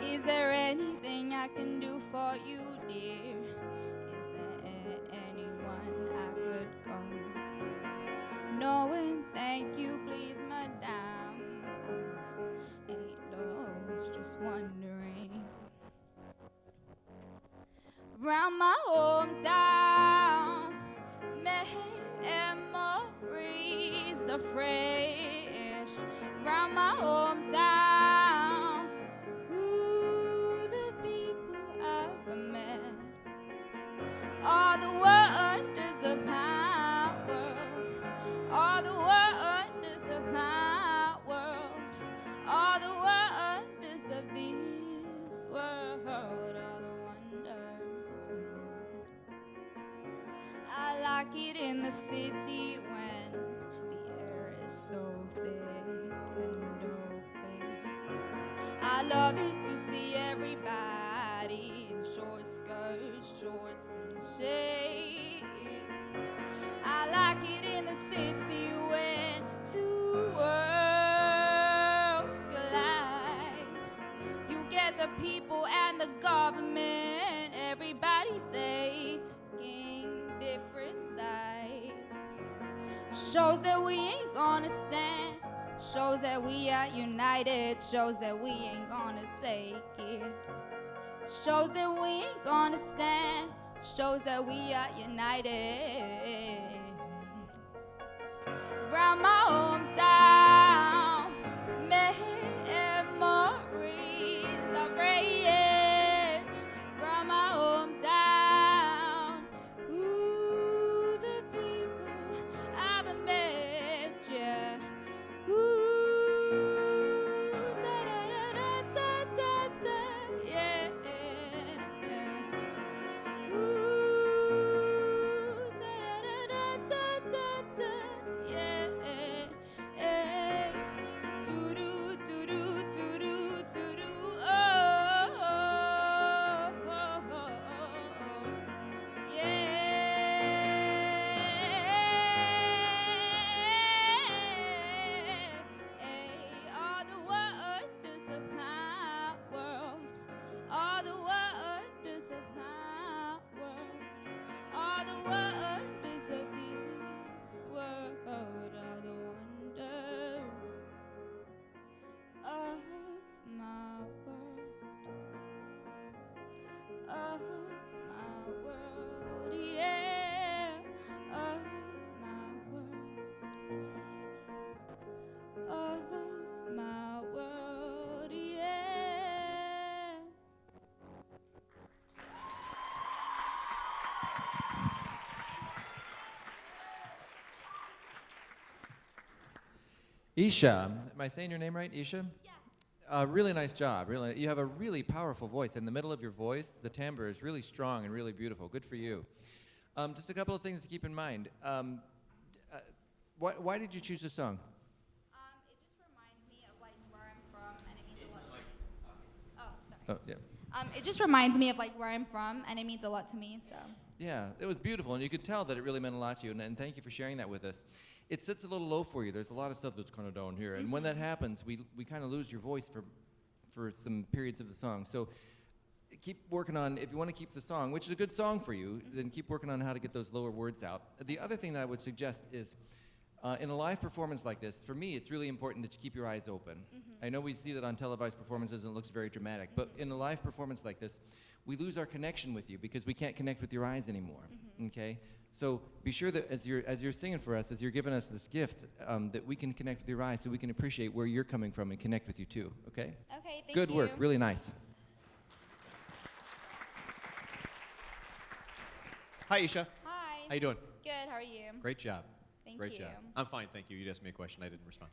Is there anything I can do for you, dear? Is there anyone I could call? No, and thank you, please, madame. Just wondering, round my hometown, memories are fresh. Round my hometown, ooh, the people I've met, all the wonders of my world, all the wonders of my world, all the wonders of this world, all the wonders of mine. I like it in the city when the air is so thick and opaque. I love it to see everybody in short skirts, shorts, and shades. I like it in the city when two worlds collide. You get the people and the government, everybody taking Shows that we ain't gonna stand. Shows that we are united. Shows that we ain't gonna take it. Shows that we ain't gonna stand. Shows that we are united. Round my hometown, memories of rage. Round my hometown, ooh, the people I've met, yeah. Ooh, da da da da da da, yeah. Ooh, da da da da da da, yeah. Doo-doo, doo-doo, doo-doo, doo-doo, oh, oh, oh, oh, yeah. All the wonders of my world, all the wonders of my world, all the wonders of this world, all the wonders of my world, of my world, yeah, of my world, of my world, yeah. Isha, am I saying your name right, Isha? Yes. Really nice job. Really, you have a really powerful voice. In the middle of your voice, the timbre is really strong and really beautiful. Good for you. Just a couple of things to keep in mind. Why did you choose this song? It just reminds me of like where I'm from, and it means a lot to me. Oh, sorry. Oh, yeah. It just reminds me of like where I'm from, and it means a lot to me. So. Yeah, it was beautiful, and you could tell that it really meant a lot to you, and thank you for sharing that with us. It sits a little low for you. There's a lot of stuff that's kind of down here, and when that happens, we kind of lose your voice for some periods of the song. So keep working on, if you want to keep the song, which is a good song for you, then keep working on how to get those lower words out. The other thing that I would suggest is, in a live performance like this, for me, it's really important that you keep your eyes open. I know we see that on televised performances and it looks very dramatic, but in a live performance like this, we lose our connection with you because we can't connect with your eyes anymore, okay? So be sure that as you're singing for us, as you're giving us this gift, that we can connect with your eyes so we can appreciate where you're coming from and connect with you too, okay? Okay, thank Good you. work, really nice. Hi, Isha. Hi. How you doing? Good, how are you? Great job. Thank Great you. job. I'm fine, thank you. You asked me a question, I didn't respond.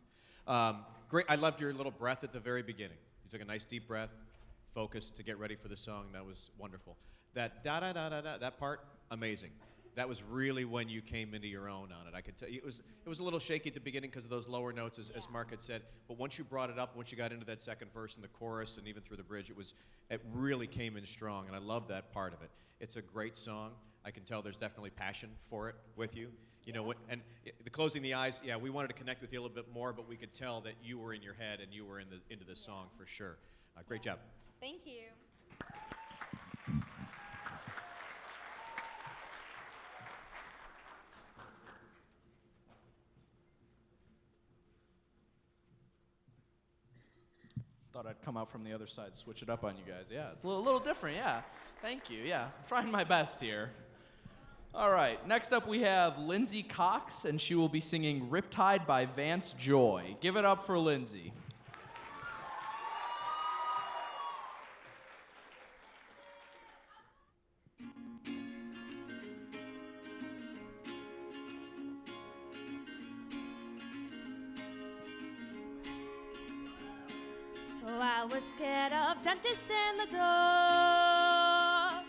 Great. I loved your little breath at the very beginning. You took a nice deep breath, focused to get ready for the song. That was wonderful. That da da da da da, that part, amazing. That was really when you came into your own on it. I could tell you, it was a little shaky at the beginning because of those lower notes, as Mark had said. But once you brought it up, once you got into that second verse and the chorus, and even through the bridge, it really came in strong, and I love that part of it. It's a great song. I can tell there's definitely passion for it with you. You know, and the closing the eyes, yeah, we wanted to connect with you a little bit more, but we could tell that you were in your head and you were into the song for sure. Great job. Thank you. Thought I'd come out from the other side, switch it up on you guys. Yeah, it's a little different, yeah. Thank you, yeah. I'm trying my best here. All right, next up we have Lindsay Cox, and she will be singing Riptide by Vance Joy. Give it up for Lindsay. Oh, I was scared of dentists in the dark.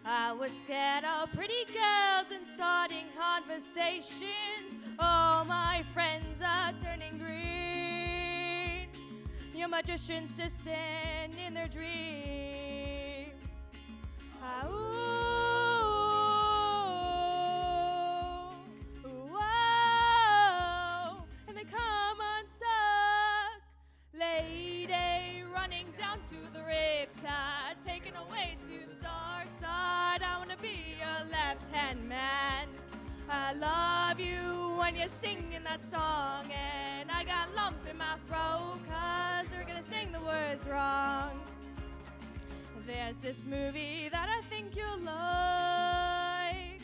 I was scared of pretty girls and starting conversations. All my friends are turning green. Your magicians listen in their dreams. Whoa, and they come unstuck. Lady running down to the riptide, taken away to the dark side. I wanna be your left-hand man. I love you when you're singing that song, and I got a lump in my throat 'cause they're gonna sing the words wrong. There's this movie that I think you'll like.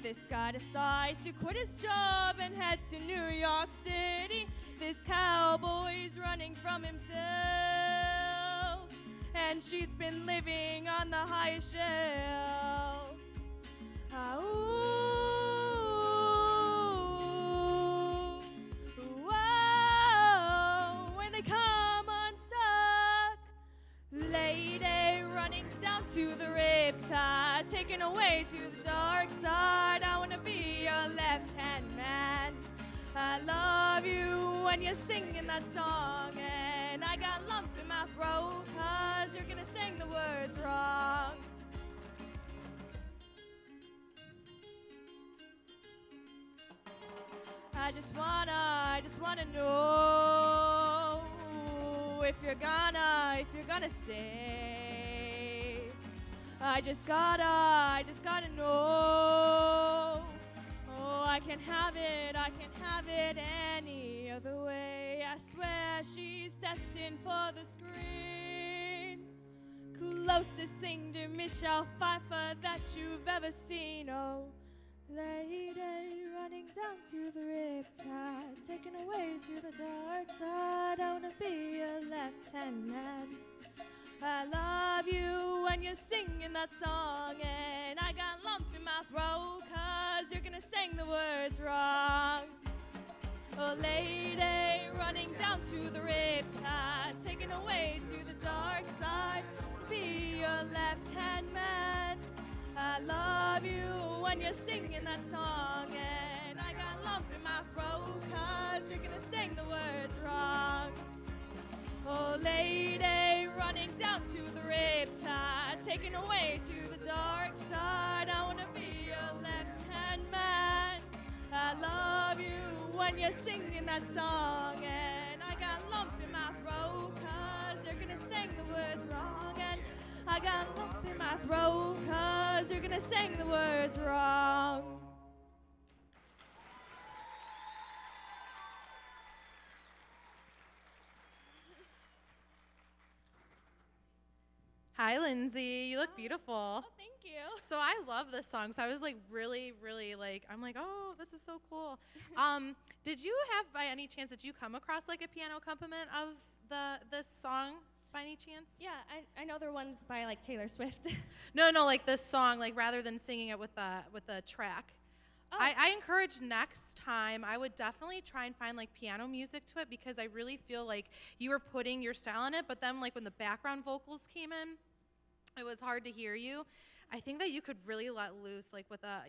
This guy decides to quit his job and head to New York City. This cowboy's running from himself, and she's been living on the highest shelf. When they come unstuck, lady running down to the riptide, taken away to the dark side. I wanna be your left-hand man. I love you when you're singing that song, and I got a lump in my throat 'cause you're gonna sing the words wrong. I just wanna know if you're gonna stay. I just gotta know. Oh, I can't have it any other way. I swear she's destined for the screen. Closest thing to Michelle Pfeiffer that you've ever seen. Oh, lady running down to the riptide, taken away to the dark side. I wanna be your left-hand man. I love you when you're singing that song, and I got a lump in my throat 'cause you're gonna sing the words wrong. Oh, lady running down to the riptide, taken away to the dark side. Be your left-hand man. I love you when you're singing that song, and I got a lump in my throat 'cause you're gonna sing the words wrong. Oh, lady running down to the riptide, taken away to the dark side. I wanna be your left-hand man. I love you when you're singing that song, and I got a lump in my throat 'cause you're gonna sing the words wrong. And I got a lump in my throat 'cause you're gonna sing the words wrong. Hi, Lindsay. You look beautiful. Oh, thank you. So I love this song. So I was like really like, I'm like, oh, this is so cool. Did you have, by any chance, did you come across like a piano accompaniment of this song by any chance? Yeah, I know there are ones by like Taylor Swift. No, like this song, like rather than singing it with the track. Oh. I encourage next time, I would definitely try and find like piano music to it, because I really feel like you were putting your style in it, but then like when the background vocals came in, it was hard to hear you. I think that you could really let loose like with a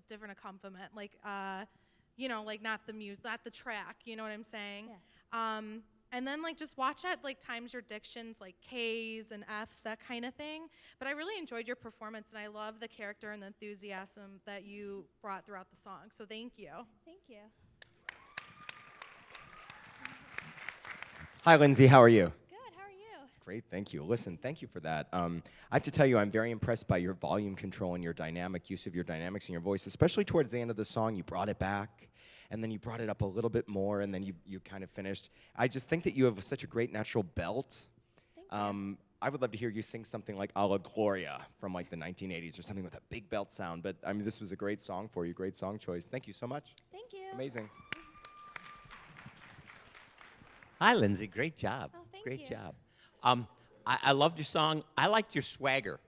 different accompaniment, like like not the music, not the track, you know what I'm saying? Yeah. And then like just watch at like times your dictions, like K's and F's, that kind of thing. But I really enjoyed your performance, and I love the character and the enthusiasm that you brought throughout the song. So thank you. Thank you. Hi, Lindsay. How are you? Good, how are you? Great, thank you. Listen, thank you for that. I have to tell you, I'm very impressed by your volume control and your dynamic use of your dynamics in your voice, especially towards the end of the song. You brought it back, and then you brought it up a little bit more, and then you kind of finished. I just think that you have such a great natural belt. Thank you. I would love to hear you sing something like A La Gloria from like the 1980s or something with a big belt sound. But I mean, this was a great song for you, great song choice. Thank you so much. Thank you. Amazing. Hi, Lindsay. Great job. Oh, thank Great you. job. I loved your song. I liked your swagger.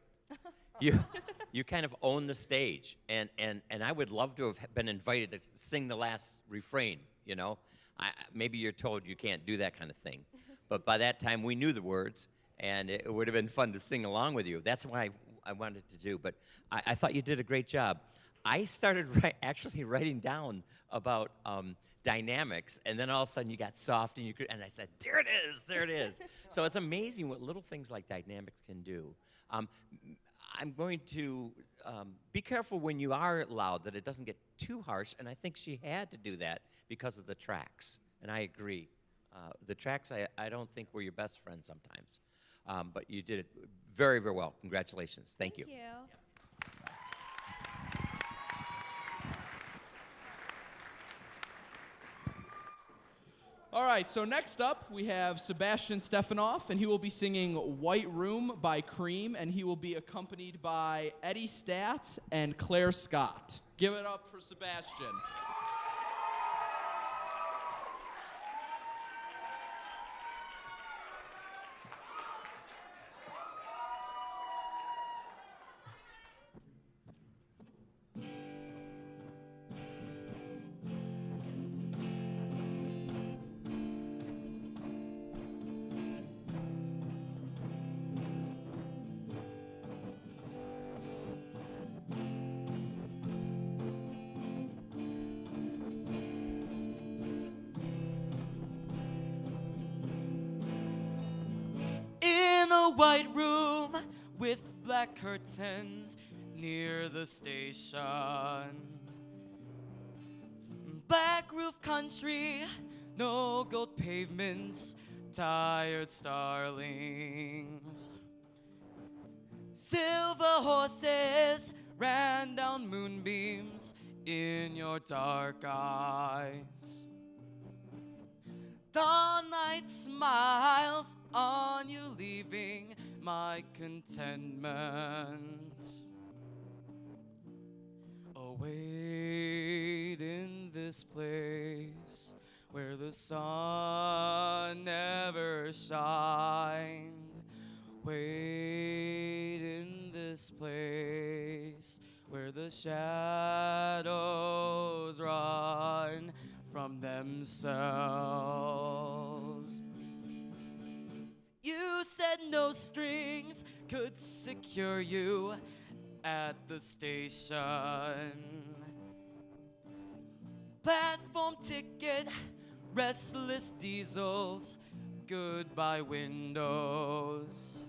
You kind of own the stage, and I would love to have been invited to sing the last refrain. You know, maybe you're told you can't do that kind of thing, but by that time we knew the words, and it would have been fun to sing along with you. That's why I wanted to do. But I thought you did a great job. I started actually writing down about dynamics, and then all of a sudden you got soft, and I said, there it is. So it's amazing what little things like dynamics can do. I'm going to be careful when you are loud that it doesn't get too harsh, and I think she had to do that because of the tracks, and I agree. The tracks, I don't think were your best friend sometimes, but you did it very, very well. Congratulations. Thank you. Thank you. All right, so next up we have Sebastian Stefanoff, and he will be singing White Room by Cream, and he will be accompanied by Eddie Stats and Claire Scott. Give it up for Sebastian. In a white room with black curtains near the station. Black roof country, no gold pavements, tired starlings. Silver horses ran down moonbeams in your dark eyes. Dawn light smiles on you, leaving my contentment. Await in this place where the sun never shined. Wait in this place where the shadows run from themselves. You said no strings could secure you at the station. Platform ticket, restless diesels, goodbye windows.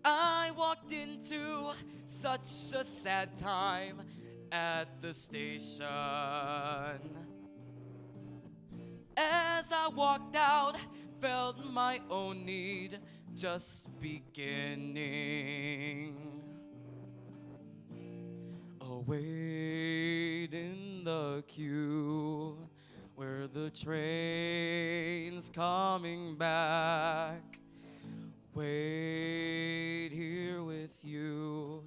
I walked into such a sad time at the station. As I walked out, felt my own need just beginning. Await in the queue where the train's coming back. Wait here with you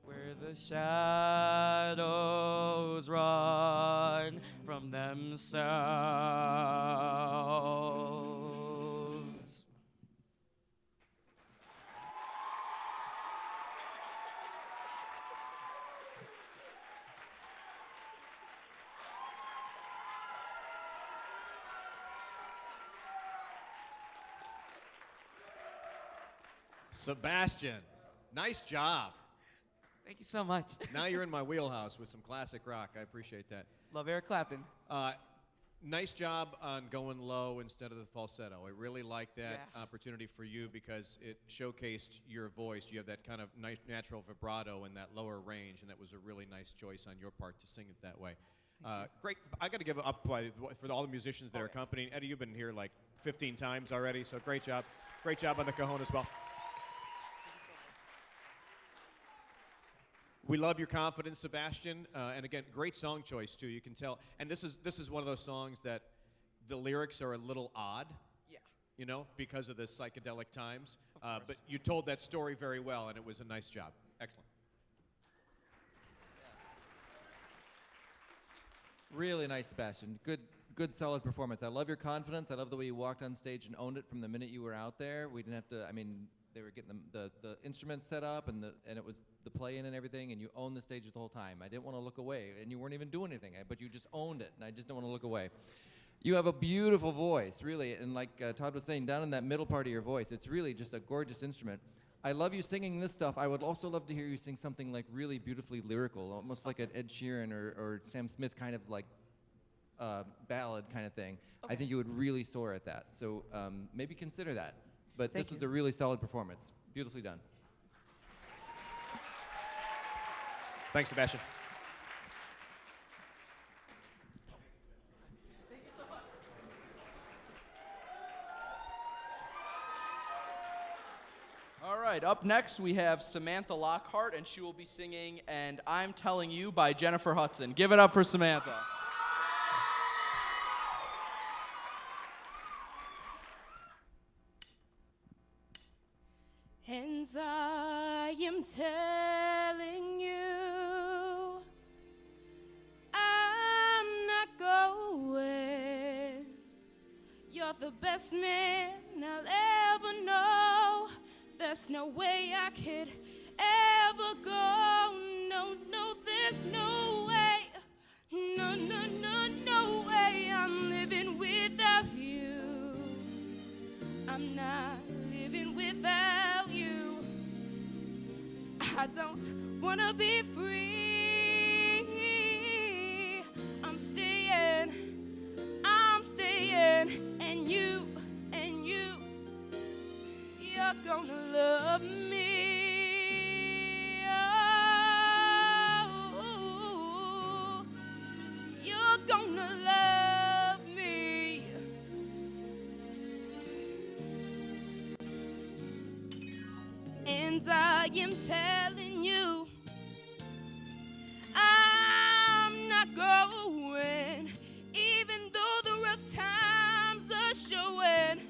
where the shadows run from themselves. Sebastian, nice job. Thank you so much. Now you're in my wheelhouse with some classic rock. I appreciate that. Love Eric Clapton. Nice job on going low instead of the falsetto. I really like that Yeah. opportunity for you because it showcased your voice. You have that kind of nice natural vibrato in that lower range, and that was a really nice choice on your part to sing it that way. Great. I got to give it up for all the musicians that are accompanying. Eddie, you've been here like 15 times already, so great job. Great job on the cajon as well. We love your confidence, Sebastian, and again, great song choice too. You can tell, and this is one of those songs that the lyrics are a little odd, Yeah. you know, because of the psychedelic times. But you told that story very well, and it was a nice job. Excellent. Really nice, Sebastian. Good, solid performance. I love your confidence. I love the way you walked on stage and owned it from the minute you were out there. We didn't have to. I mean, they were getting the instruments set up and it was the play-in and everything, and you owned the stage the whole time. I didn't want to look away, and you weren't even doing anything, but you just owned it, and I just didn't want to look away. You have a beautiful voice, really, and like Todd was saying, down in that middle part of your voice, it's really just a gorgeous instrument. I love you singing this stuff. I would also love to hear you sing something like really beautifully lyrical, almost like an Ed Sheeran or Sam Smith kind of like ballad kind of thing. Okay. I think you would really soar at that. So maybe consider that. But Thank this was you. a really solid performance. Beautifully done. Thanks, Sebastian. All right, up next we have Samantha Lockhart, and she will be singing And I'm Telling You by Jennifer Hudson. Give it up for Samantha. And I am telling you, I'm not going. You're the best man I'll ever know. There's no way I could ever go. No, no, there's no way. No, no, no, no way. I'm living without you. I'm not living without you. I don't wanna be free. I'm staying, and you, you're gonna love me. Oh, you're gonna love me. And I am telling you, I'm not going, even though the rough times are showing.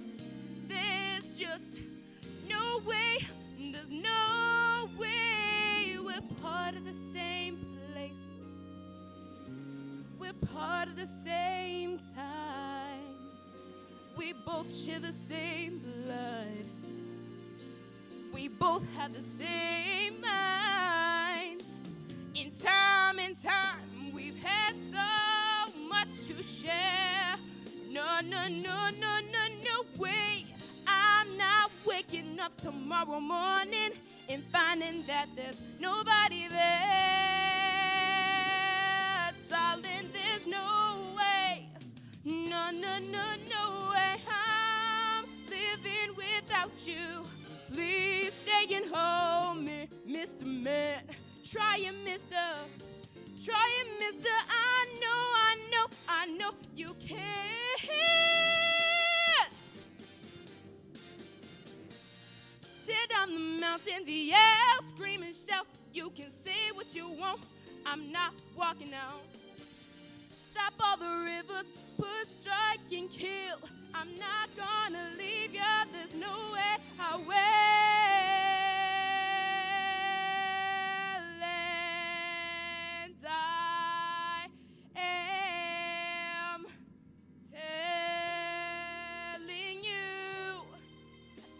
There's just no way, there's no way. We're part of the same place, we're part of the same time. We both share the same blood, we both have the same minds. In time, we've had so much to share. No, no, no, no, no, no way. I'm not waking up tomorrow morning and finding that there's nobody there. Darling, there's no way. No, no, no, no way. I'm living without you. Please stay and hold me, Mr. Man. Try it, mister. Try it, mister. I know you can. Sit on the mountains, yeah, scream and shout. You can say what you want, I'm not walking out. Stop all the rivers, push, strike, and kill. I'm not gonna leave ya, there's no way I will. And I am telling you,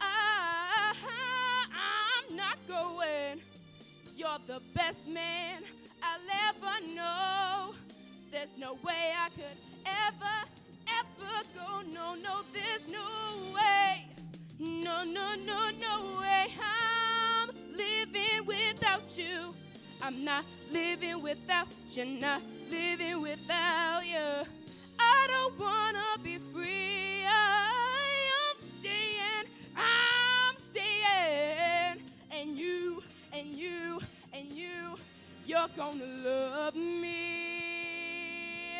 I'm not going. You're the best man I'll ever know. There's no way I could ever go. No, no, there's no way. No, no, no, no way. I'm living without you. I'm not living without you, not living without you. I don't wanna be free. I'm staying. And you, you're gonna love me.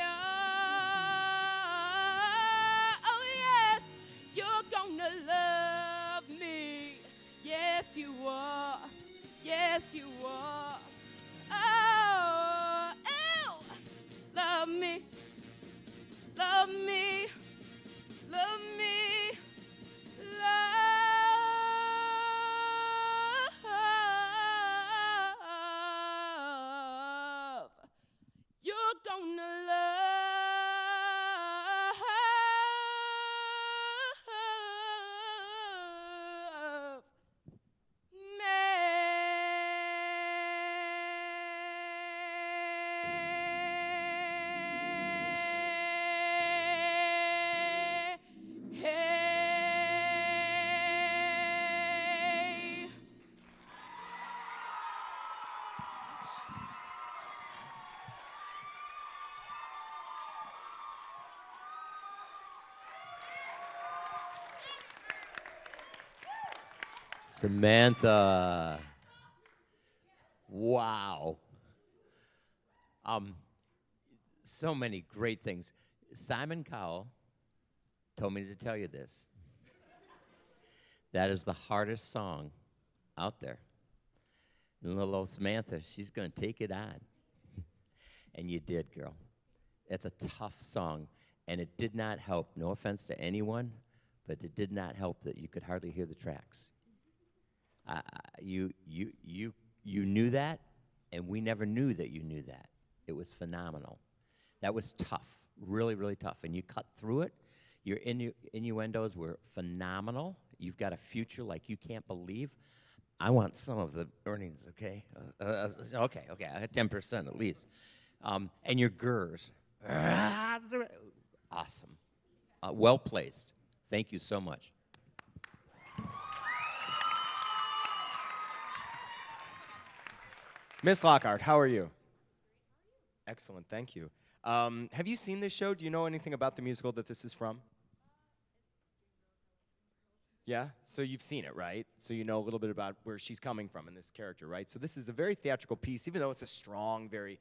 Oh, yes, you're gonna love me. Yes, you are. Yes, you are. Oh, love me. Love me. Love me. Love. You're gonna love me. Hey. Samantha. Wow. So many great things. Simon Cowell told me to tell you this. That is the hardest song out there. And little old Samantha, she's going to take it on. And you did, girl. It's a tough song, and it did not help. No offense to anyone, but it did not help that you could hardly hear the tracks. You knew that, and we never knew that you knew that. It was phenomenal. That was tough, really, really tough. And you cut through it. Your innuendos were phenomenal. You've got a future like you can't believe. I want some of the earnings, okay? Okay, I had 10% at least. And your gers. Awesome. Well placed. Thank you so much. Miss Lockhart, how are you? Excellent, thank you. Have you seen this show? Do you know anything about the musical that this is from? Yeah? So you've seen it, right? So you know a little bit about where she's coming from in this character, right? So this is a very theatrical piece, even though it's a strong, very,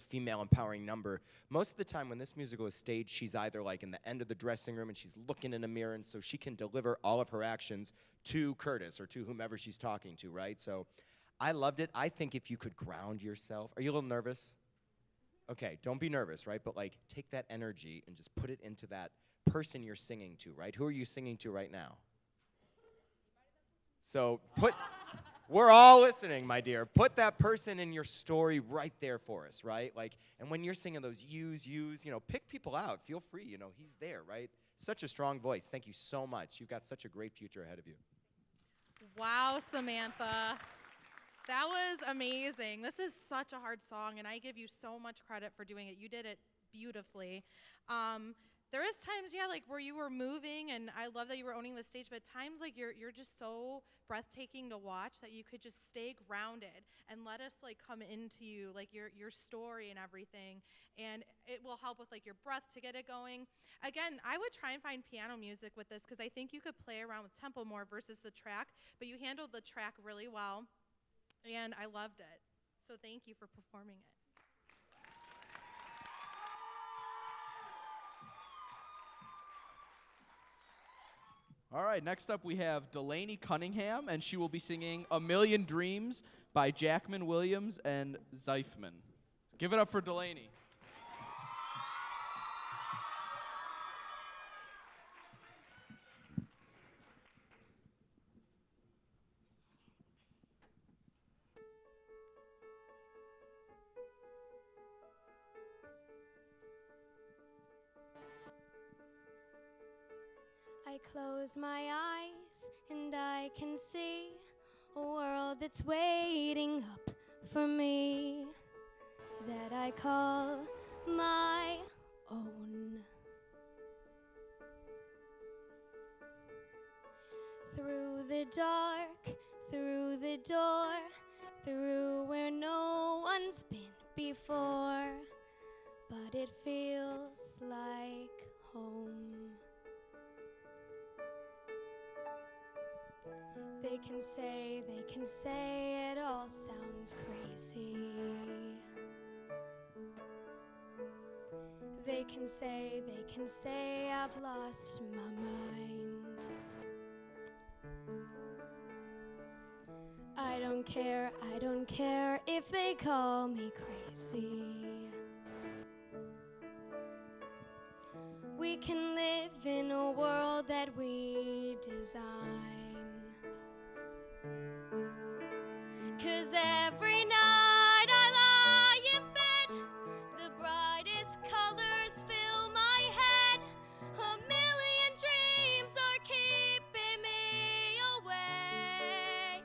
female empowering number. Most of the time when this musical is staged, she's either like in the end of the dressing room and she's looking in a mirror, and so she can deliver all of her actions to Curtis or to whomever she's talking to, right? So I loved it. I think if you could ground yourself. Are you a little nervous? Okay, don't be nervous, right? But like take that energy and just put it into that person you're singing to, right? Who are you singing to right now? So we're all listening, my dear. Put that person in your story right there for us, right? Like, and when you're singing those yous, pick people out. Feel free, he's there, right? Such a strong voice. Thank you so much. You've got such a great future ahead of you. Wow, Samantha. That was amazing. This is such a hard song, and I give you so much credit for doing it. You did it beautifully. There is times, like where you were moving, and I love that you were owning the stage, but times like you're just so breathtaking to watch that you could just stay grounded and let us like come into you, like your story and everything, and it will help with like your breath to get it going. Again, I would try and find piano music with this because I think you could play around with tempo more versus the track, but you handled the track really well, and I loved it. So thank you for performing it. All right, next up we have Delaney Cunningham, and she will be singing A Million Dreams by Jackman Williams and Zeifman. Give it up for Delaney. I close my eyes and I can see a world that's waiting up for me that I call my own. Through the dark, through the door, through where no one's been before, but it feels like home. They can say it all sounds crazy. They can say I've lost my mind. I don't care if they call me crazy. We can live in a world that we design. 'Cause every night I lie in bed, the brightest colors fill my head. A million dreams are keeping me awake.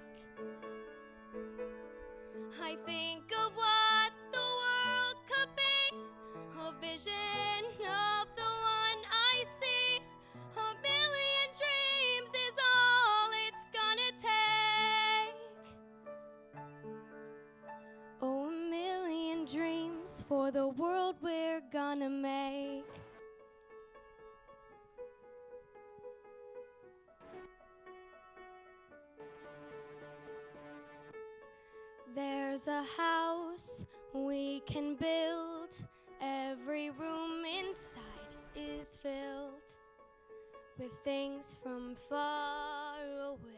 I think of what the world could be, a vision of the one I see. A million dreams is all it's gonna take. Oh, a million dreams for the world we're gonna make. There's a house we can build. Every room inside is filled with things from far away.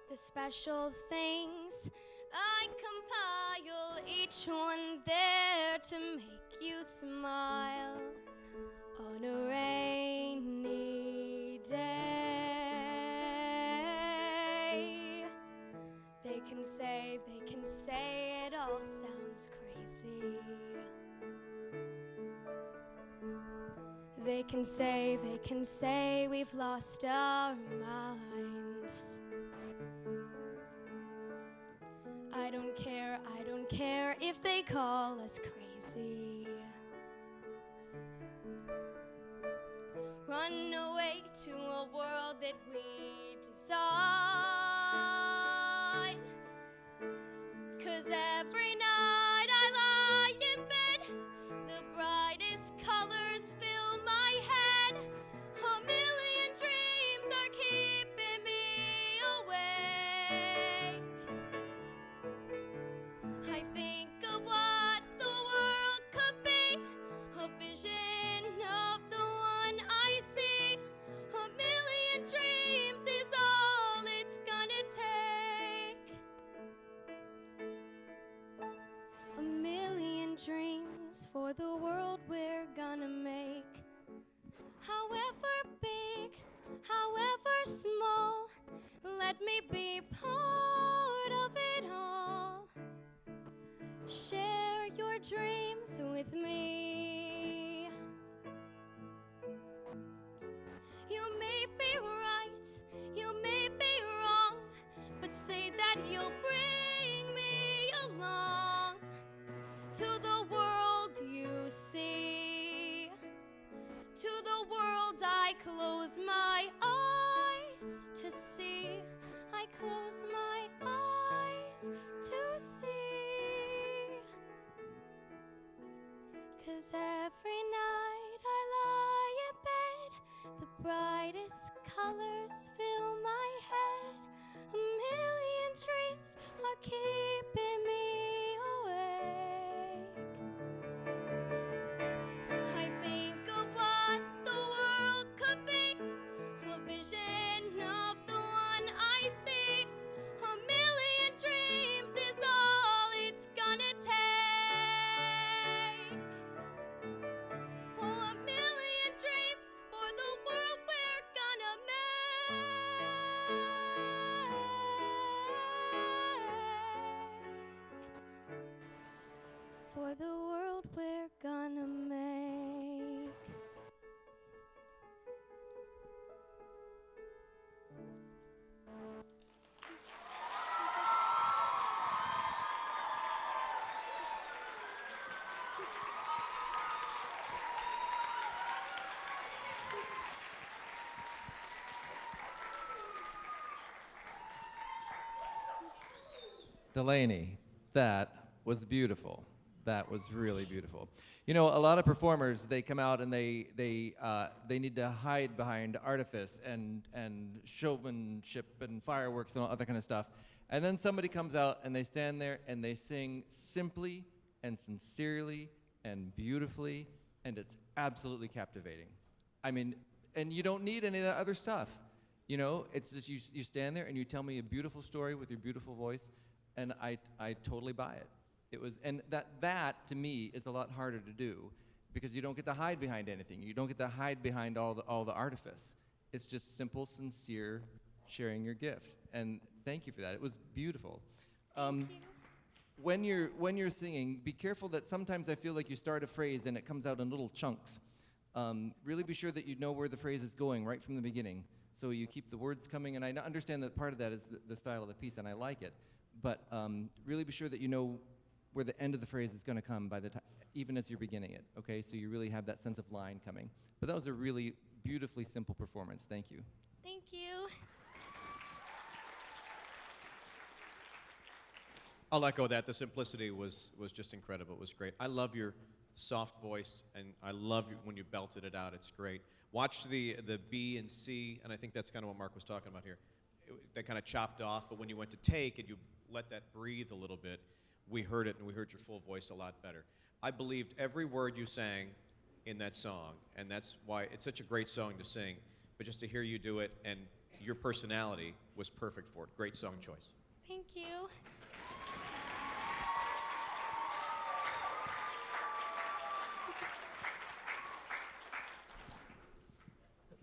The special things I compile, each one there to make you smile on a rainy day. They can say we've lost our minds. I don't care if they call us crazy. Run away to a world that we design. 'Cause every night I lie in bed, the brightest colors fill my head. A million dreams are keeping me awake. I think of what the world could be, a vision of the one I see. A million dreams is all it's gonna take. A million dreams for the world we're gonna make. However big, however small, let me be part of it all. Share your dreams with me. You may be right, you may be wrong, but say that you'll bring me along to the world you see. To the world I close my eyes to see. I close my eyes to see. 'Cause every night I lie in bed, the brightest colors fill my head. A million dreams are keeping me awake. I think of what the world could be, a vision of the one I see. A million dreams is all it's gonna take. Oh, a million dreams for the world we're gonna make. For the world we're gonna make. Delaney, that was beautiful. That was really beautiful. You know, a lot of performers, they come out and they need to hide behind artifice and showmanship and fireworks and all other kind of stuff. And then somebody comes out and they stand there and they sing simply and sincerely and beautifully, and it's absolutely captivating. I mean, and you don't need any of that other stuff. You know, it's just you stand there and you tell me a beautiful story with your beautiful voice, and I totally buy it. It was, and that to me is a lot harder to do because you don't get to hide behind anything. You don't get to hide behind all the artifice. It's just simple, sincere sharing your gift. And thank you for that. It was beautiful. Thank you. When you're singing, be careful that sometimes I feel like you start a phrase and it comes out in little chunks. Really be sure that you know where the phrase is going right from the beginning. So you keep the words coming, and I understand that part of that is the style of the piece, and I like it. But really be sure that you know where the end of the phrase is going to come by the time, even as you're beginning it. Okay, so you really have that sense of line coming. But that was a really beautifully simple performance. Thank you. Thank you. I'll echo that. The simplicity was just incredible. It was great. I love your soft voice, and I love when you belted it out. It's great. Watch the B and C, and I think that's kind of what Mark was talking about here. They kind of chopped off, but when you went to take and you let that breathe a little bit, we heard it, and we heard your full voice a lot better. I believed every word you sang in that song, and that's why it's such a great song to sing. But just to hear you do it, and your personality was perfect for it. Great song choice. Thank you.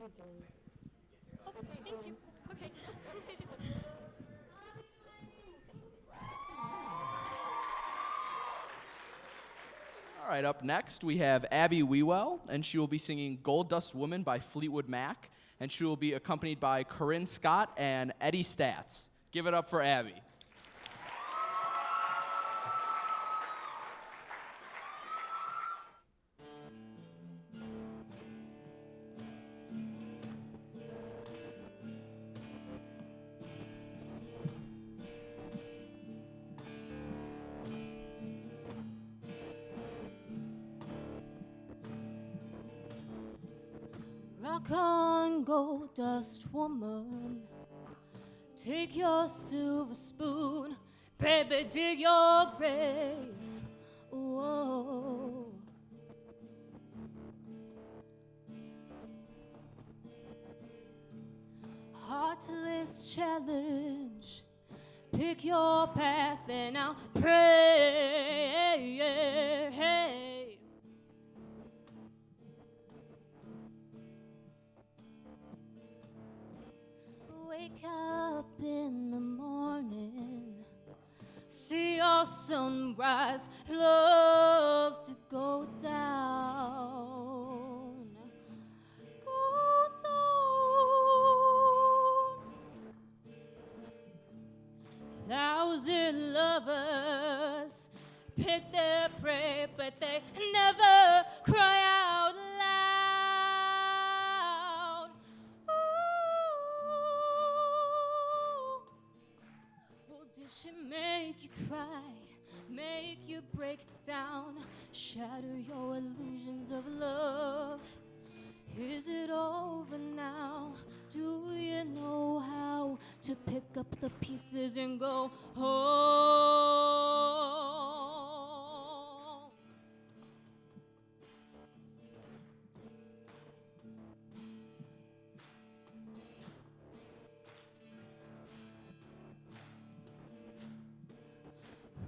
Oh, thank you. Okay. All right, up next we have Abby Wewell, and she will be singing Gold Dust Woman by Fleetwood Mac, and she will be accompanied by Corinne Scott and Eddie Stats. Give it up for Abby. Rock on, gold dust woman. Take your silver spoon, baby, dig your grave. Whoa. Heartless challenge. Pick your path and I'll pray. Wake up in the morning, see your sunrise, loves to go down, go down. Thousand lovers pick their prey, but they never cry out loud. Did she make you cry, make you break down, shatter your illusions of love? Is it over now? Do you know how to pick up the pieces and go home?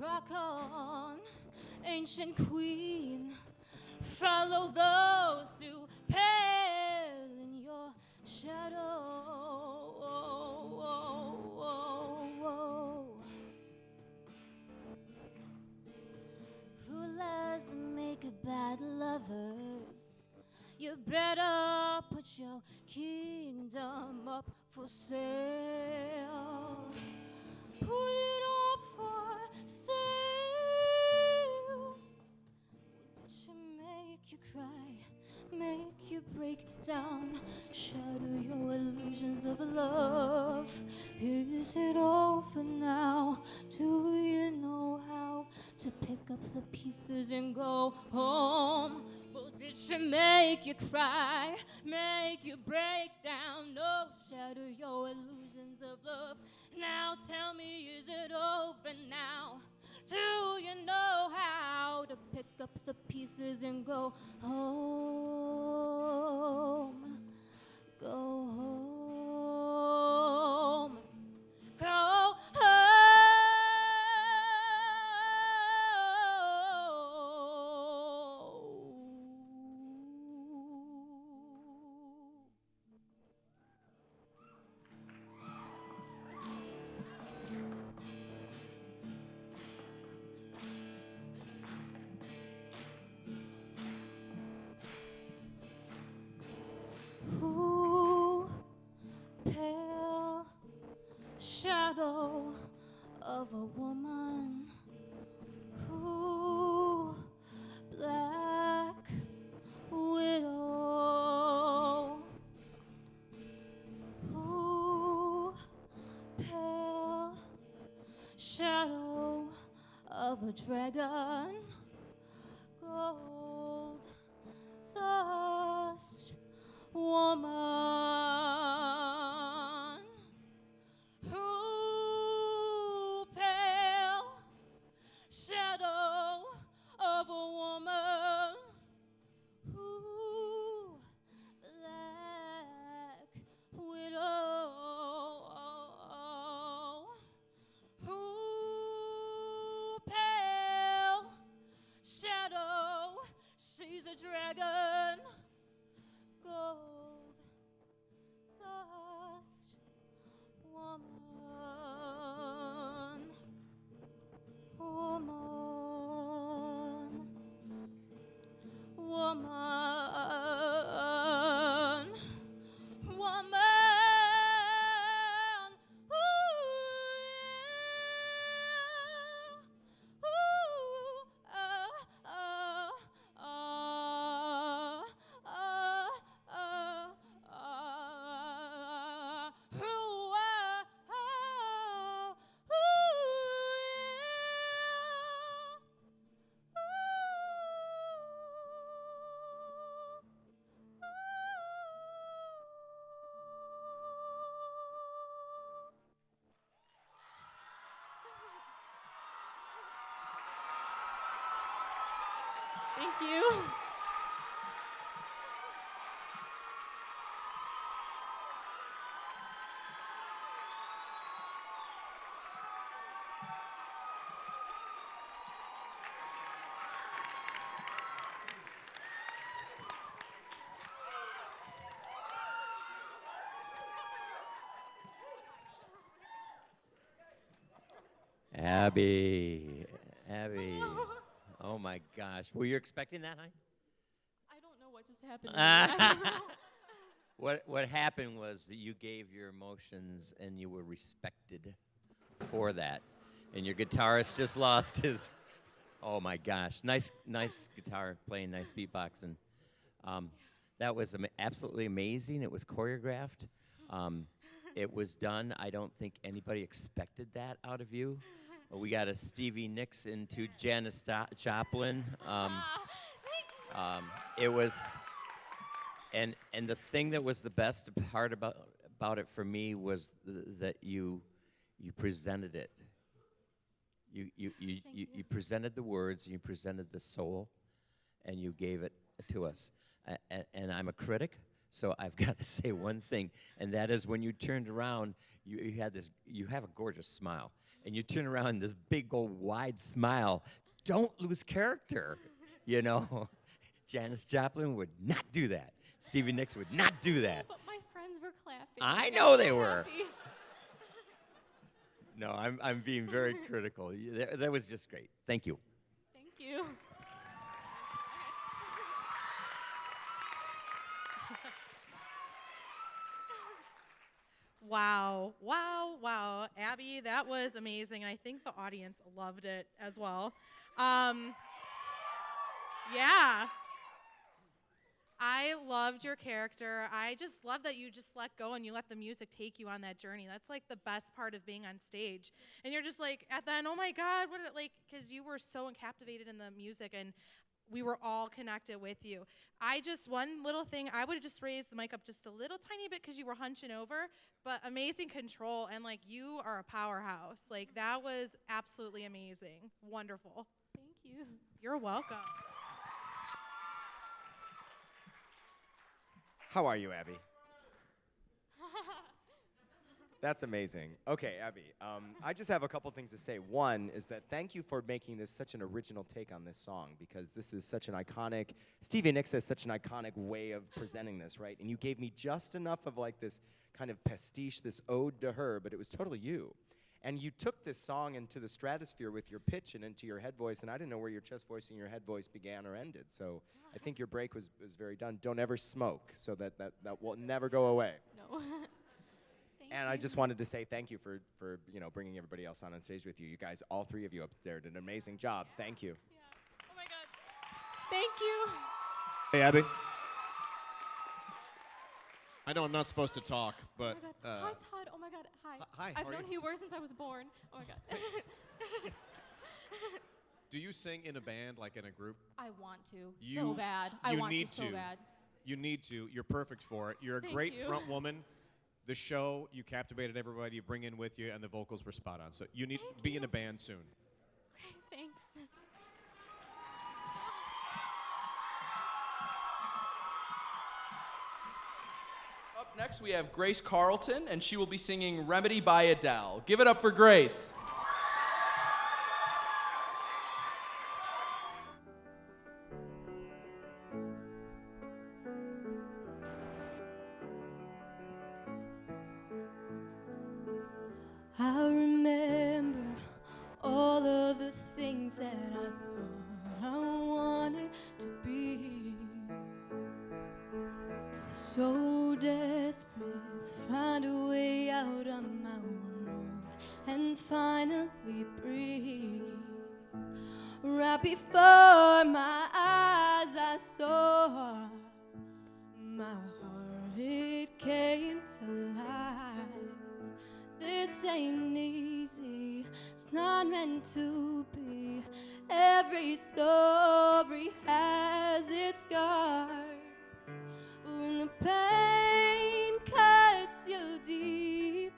Rock on, ancient queen. Follow those who pale in your shadow. Rulers make bad lovers. You better put your kingdom up for sale. Put it up for sale. Did she make you cry, make you break down, shatter your illusions of love? Is it over now? Do you know how to pick up the pieces and go home? Well, did she make you cry, make you break down? No, shatter your illusions of love. Now tell me, is it over now? Do you know how to pick up the pieces and go home? Go home. Go home. Ooh, pale shadow of a woman. Ooh, black widow. Ooh, pale shadow of a dragon. Gold dust woman. Ooh, pale shadow of a woman. Ooh, black widow. Ooh, pale shadow sees a dragon. Gold dust woman, woman. Thank you. Abby. Abby. Oh my gosh. Were you expecting that, huh? I don't know what just happened. To me. I don't know. What happened was that you gave your emotions and you were respected for that. And your guitarist just lost his. Oh my gosh. Nice guitar playing, nice beatboxing. That was absolutely amazing. It was choreographed. It was done. I don't think anybody expected that out of you. We got a Stevie Nicks into Janis Joplin. It was, and the thing that was the best part about it for me was that you presented it. You presented the words, you presented the soul, and you gave it to us. And I'm a critic, so I've got to say one thing, and that is when you turned around, you have a gorgeous smile. And you turn around, this big old wide smile. Don't lose character, you know. Janis Joplin would not do that. Stevie Nicks would not do that. But my friends were clapping. I They know were they were. happy. No, I'm being very critical. That was just great. Thank you. Thank you. Wow, wow, wow. Abby, that was amazing. And I think the audience loved it as well. Yeah. I loved your character. I just love that you just let go and you let the music take you on that journey. That's like the best part of being on stage. And you're just like, at the end, oh my God, what like, because you were so captivated in the music and we were all connected with you. One little thing, I would have just raised the mic up just a little tiny bit because you were hunching over, but amazing control, and like you are a powerhouse. Like that was absolutely amazing. Wonderful. Thank you. You're welcome. How are you, Abby? That's amazing. Okay, Abby, I just have a couple things to say. One is that thank you for making this such an original take on this song, because this is such an iconic, Stevie Nicks has such an iconic way of presenting this, right? And you gave me just enough of like this kind of pastiche, this ode to her, but it was totally you. And you took this song into the stratosphere with your pitch and into your head voice, and I didn't know where your chest voice and your head voice began or ended. So I think your break was very done. Don't ever smoke, so that will never go away. No. And I just wanted to say thank you for bringing everybody else on stage with you. You guys, all three of you up there, did an amazing job. Thank you. Yeah. Oh my God. Thank you. Hey, Abby. I know I'm not supposed to talk, but. Oh my God. Hi, Todd. Oh my God. Hi. Hi. I've known you were since I was born. Oh my God. Do you sing in a band, like in a group? I want to so bad. I want to so bad. You need to. You're perfect for it. You're a Thank great you. front woman. The show, you captivated everybody you bring in with you, and the vocals were spot on. So you need to be in a band soon. Okay, thanks. Up next, we have Grace Carlton, and she will be singing Remedy by Adele. Give it up for Grace. I remember all of the things that I thought I wanted to be. So desperate to find a way out of my world and finally breathe. Right before my eyes I saw my heart, it came to life. This ain't easy, it's not meant to be. Every story has its scars, but when the pain cuts you deep,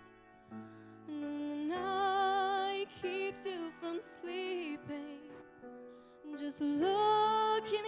and when the night keeps you from sleeping, just look in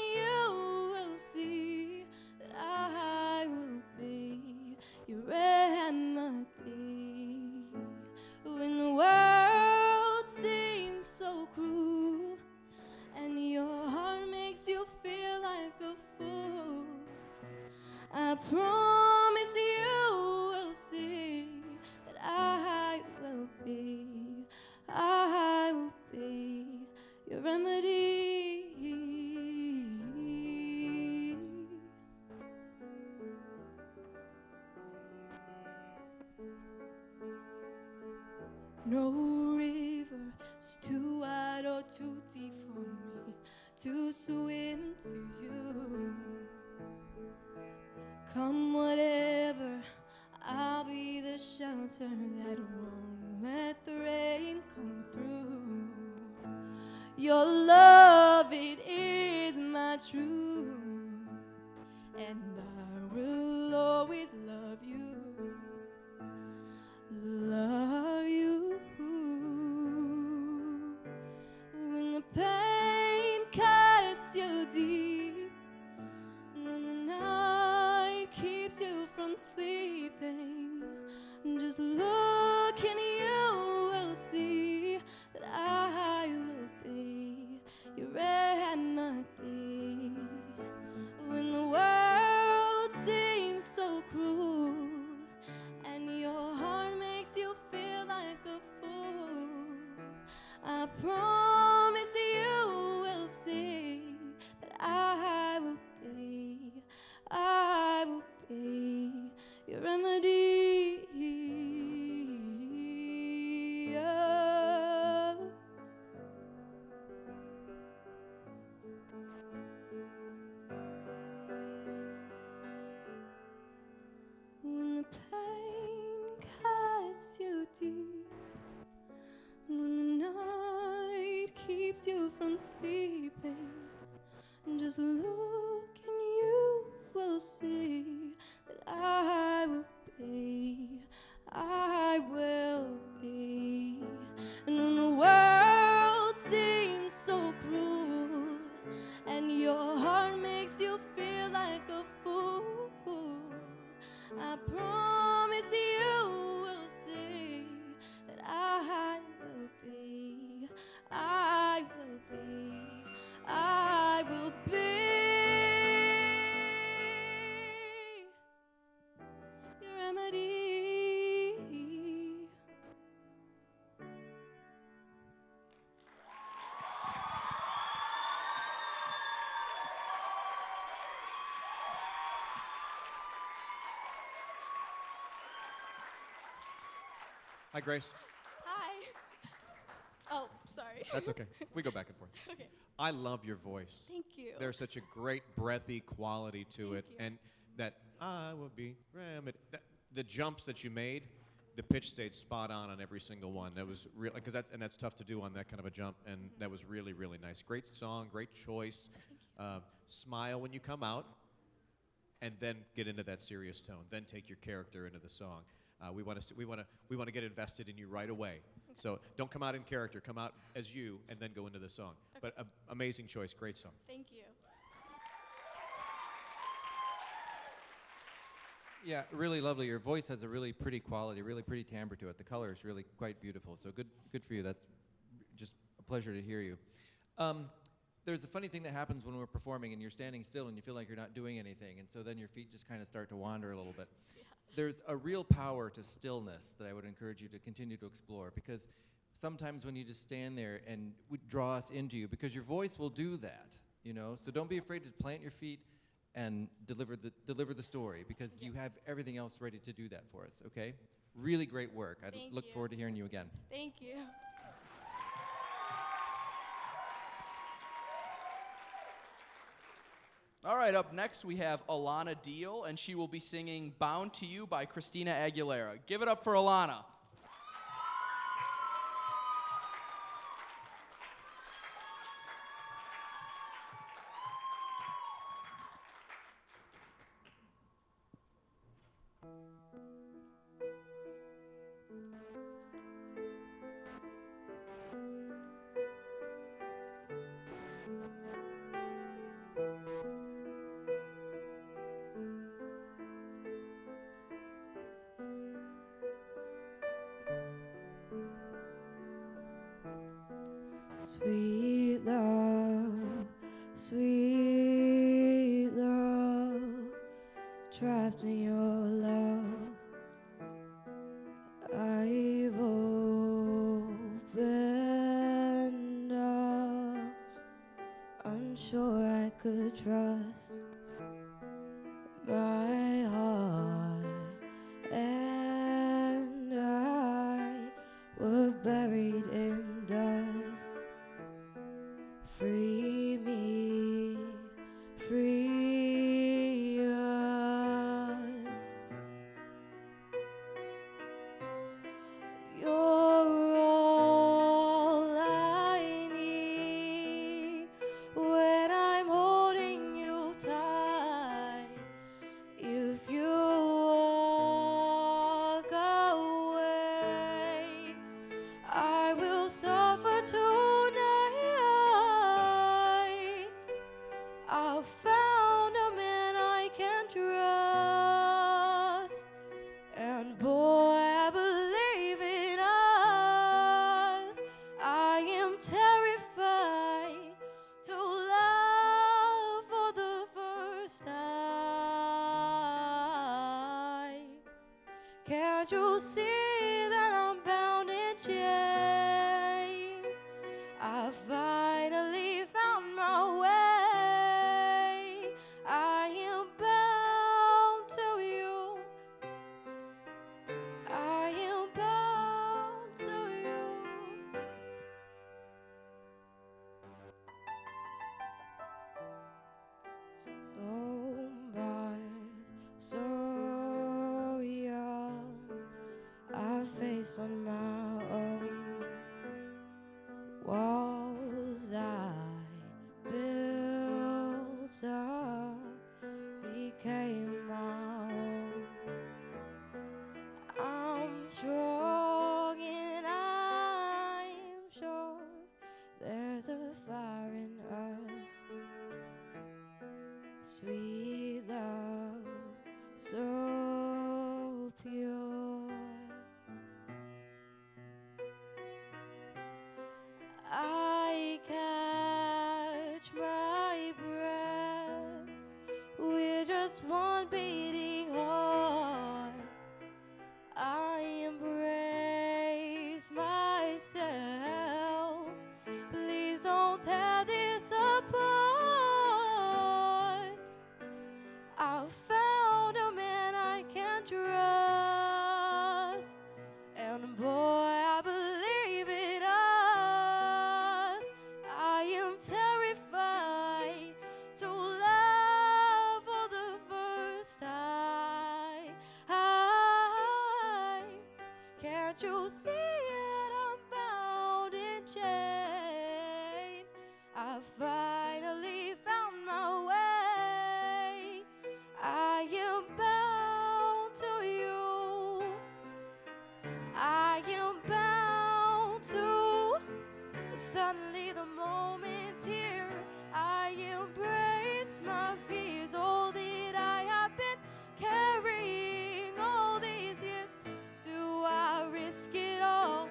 promise you will see that I will be your remedy. No river is too wide or too deep for me to swim to you. Come whatever, I'll be the shelter that won't let the rain come through. Your love, it is my truth, and I will always love you. Love you. When the pain cuts you deep, and when the night keeps you from sleeping, just look and you will see that I will be your remedy. When the world seems so cruel and your heart makes you feel like a fool, I promise you will see that I will be your remedy. When the pain cuts you deep, and when the night keeps you from sleeping, just look and you will see that I will be. And when the world seems so cruel and your heart makes you feel like a fool, I promise you will see that I will be your remedy. Hi, Grace. Hi. Oh, sorry. That's okay. We go back and forth. Okay. I love your voice. Thank you. There's such a great breathy quality to it, you. and that I will be remedy. The jumps that you made, the pitch stayed spot on every single one. That was real, because that's tough to do on that kind of a jump, and that was really, really nice. Great song, great choice. Smile when you come out, and then get into that serious tone. Then take your character into the song. We want to get invested in you right away. Okay. So don't come out in character. Come out as you, and then go into the song. Okay. But amazing choice, great song. Thank you. Yeah, really lovely. Your voice has a really pretty quality, really pretty timbre to it. The color is really quite beautiful. So good for you. That's just a pleasure to hear you. There's a funny thing that happens when we're performing and you're standing still and you feel like you're not doing anything, and so then your feet just kind of start to wander a little bit. Yeah. There's a real power to stillness that I would encourage you to continue to explore, because sometimes when you just stand there and draw us into you, because your voice will do that, you know. So don't be afraid to plant your feet and deliver the story, because you have everything else ready to do that for us, okay? Really great work. I look forward to hearing you again. Thank you. All right, up next we have Alana Deal, and she will be singing Bound to You by Christina Aguilera. Give it up for Alana. Sweet love, trapped in your love. I've opened up, unsure I could trust my heart, and I were buried in dust. Free me, free us. You're all I need when I'm holding you tight. If you walk away, I will suffer tonight. I've found a man I can trust, and boy, I believe in us. I am terrified to love for the first time. Can't you see that I'm bound in chains? I finally found my way. I am bound to you. I am bound to you. So much, so young, I face on my own walls I built up became my own. I'm strong and I'm sure there's a fire in us. Sweet love, so pure. I catch my breath with just one beating heart. I embrace myself. Please don't tear this apart. I've found a man I can trust, and boy, I believe in us. I am terrified to love for the first time. Can't you see it? I'm bound in chains. I finally found my way. I am bound to you. I am bound to. Suddenly the moment's here. I embrace my fears, all that I have been carrying all these years. Do I risk it all?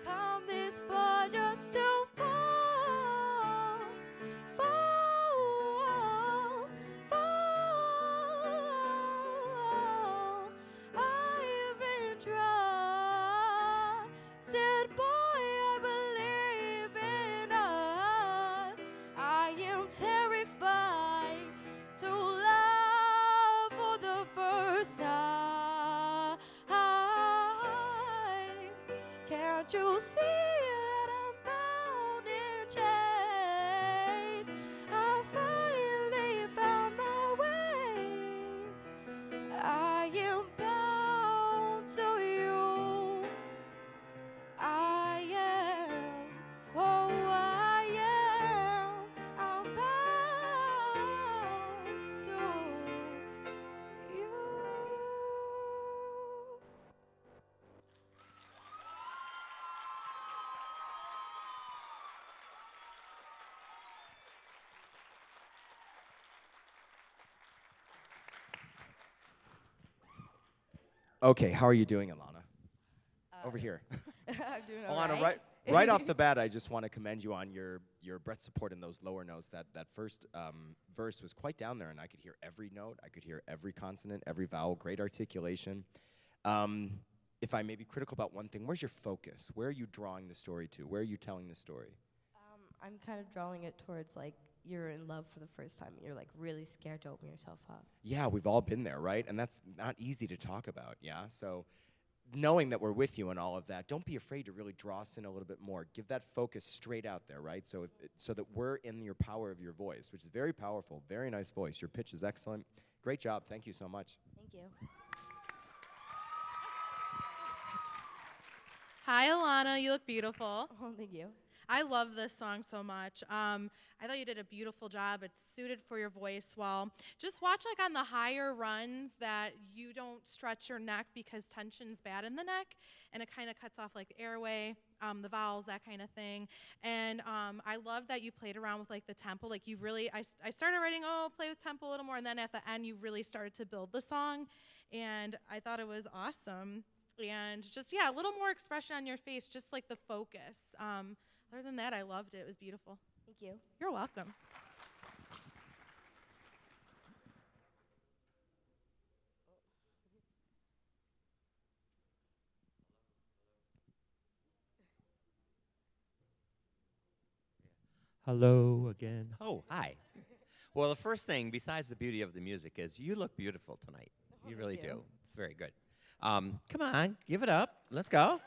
Come this far just to fall, fall, fall. I've been trusted, boy, I believe in us. I am terrified to love for the first time. Can't you see that I'm bound in chains? I finally found my way. I am bound to you. I am, oh I am, I'm bound to you. Okay, how are you doing, Alana? Over here. I'm doing Alana, alright. right? Right off the bat, I just want to commend you on your breath support in those lower notes. That first verse was quite down there, and I could hear every note. I could hear every consonant, every vowel. Great articulation. If I may be critical about one thing, where's your focus? Where are you drawing the story to? Where are you telling the story? I'm kind of drawing it towards like you're in love for the first time and you're like really scared to open yourself up. Yeah, we've all been there, right? And that's not easy to talk about, yeah? So knowing that we're with you and all of that, don't be afraid to really draw us in a little bit more. Give that focus straight out there, right? So that we're in your power of your voice, which is very powerful, very nice voice. Your pitch is excellent. Great job. Thank you so much. Thank you. Hi, Alana. You look beautiful. Oh, thank you. I love this song so much. I thought you did a beautiful job. It's suited for your voice well. Just watch like on the higher runs that you don't stretch your neck because tension's bad in the neck, and it kind of cuts off like the airway, the vowels, that kind of thing. And I love that you played around with like the tempo. Like you really, I started writing, play with tempo a little more, and then at the end you really started to build the song, and I thought it was awesome. And just, yeah, a little more expression on your face, just like the focus. Other than that, I loved it. It was beautiful. Thank you. You're welcome. Hello again. Oh, hi. Well, the first thing, besides the beauty of the music, is you look beautiful tonight. You really do. It's very good. Come on, give it up. Let's go.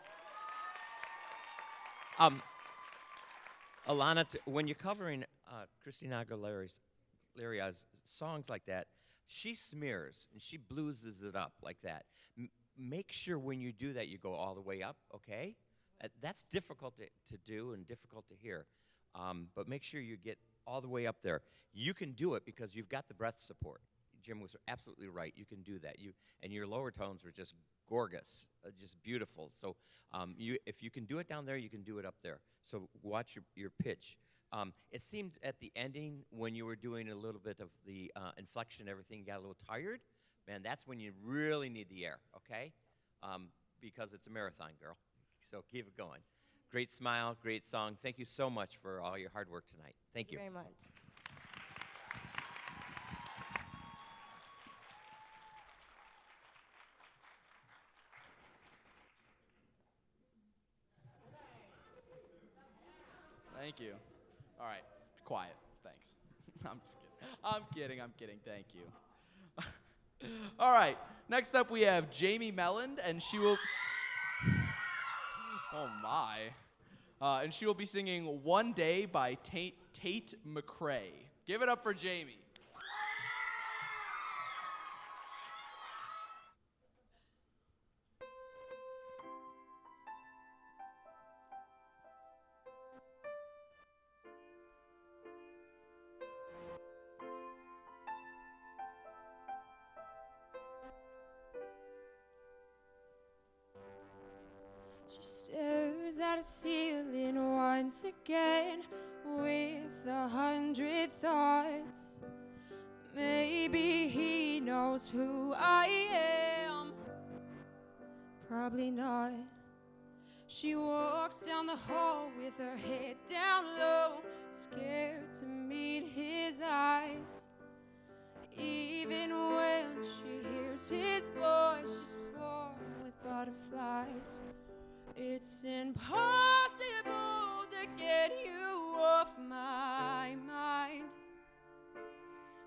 Alana, when you're covering Christina Aguilera's songs like that, she smears and she blueses it up like that. Make sure when you do that, you go all the way up, okay? That's difficult to do and difficult to hear, but make sure you get all the way up there. You can do it because you've got the breath support. Jim was absolutely right. You can do that. And your lower tones were just gorgeous, just beautiful. So if you can do it down there, you can do it up there. So watch your pitch. It seemed at the ending when you were doing a little bit of the inflection, everything, you got a little tired. Man, that's when you really need the air, okay? Because it's a marathon, girl. So keep it going. Great smile, great song. Thank you so much for all your hard work tonight. Thank you. Very much. Thank you. All right, quiet. Thanks. I'm just kidding. I'm kidding. Thank you. All right, next up we have Jamie Melland, and she will. Oh my. And she will be singing "One Day" by Tate McRae. Give it up for Jamie. She stares at a ceiling once again with 100 thoughts. Maybe he knows who I am. Probably not. She walks down the hall with her head down low, scared to meet his eyes. Even when she hears his voice, she's swarmed with butterflies. It's impossible to get you off my mind.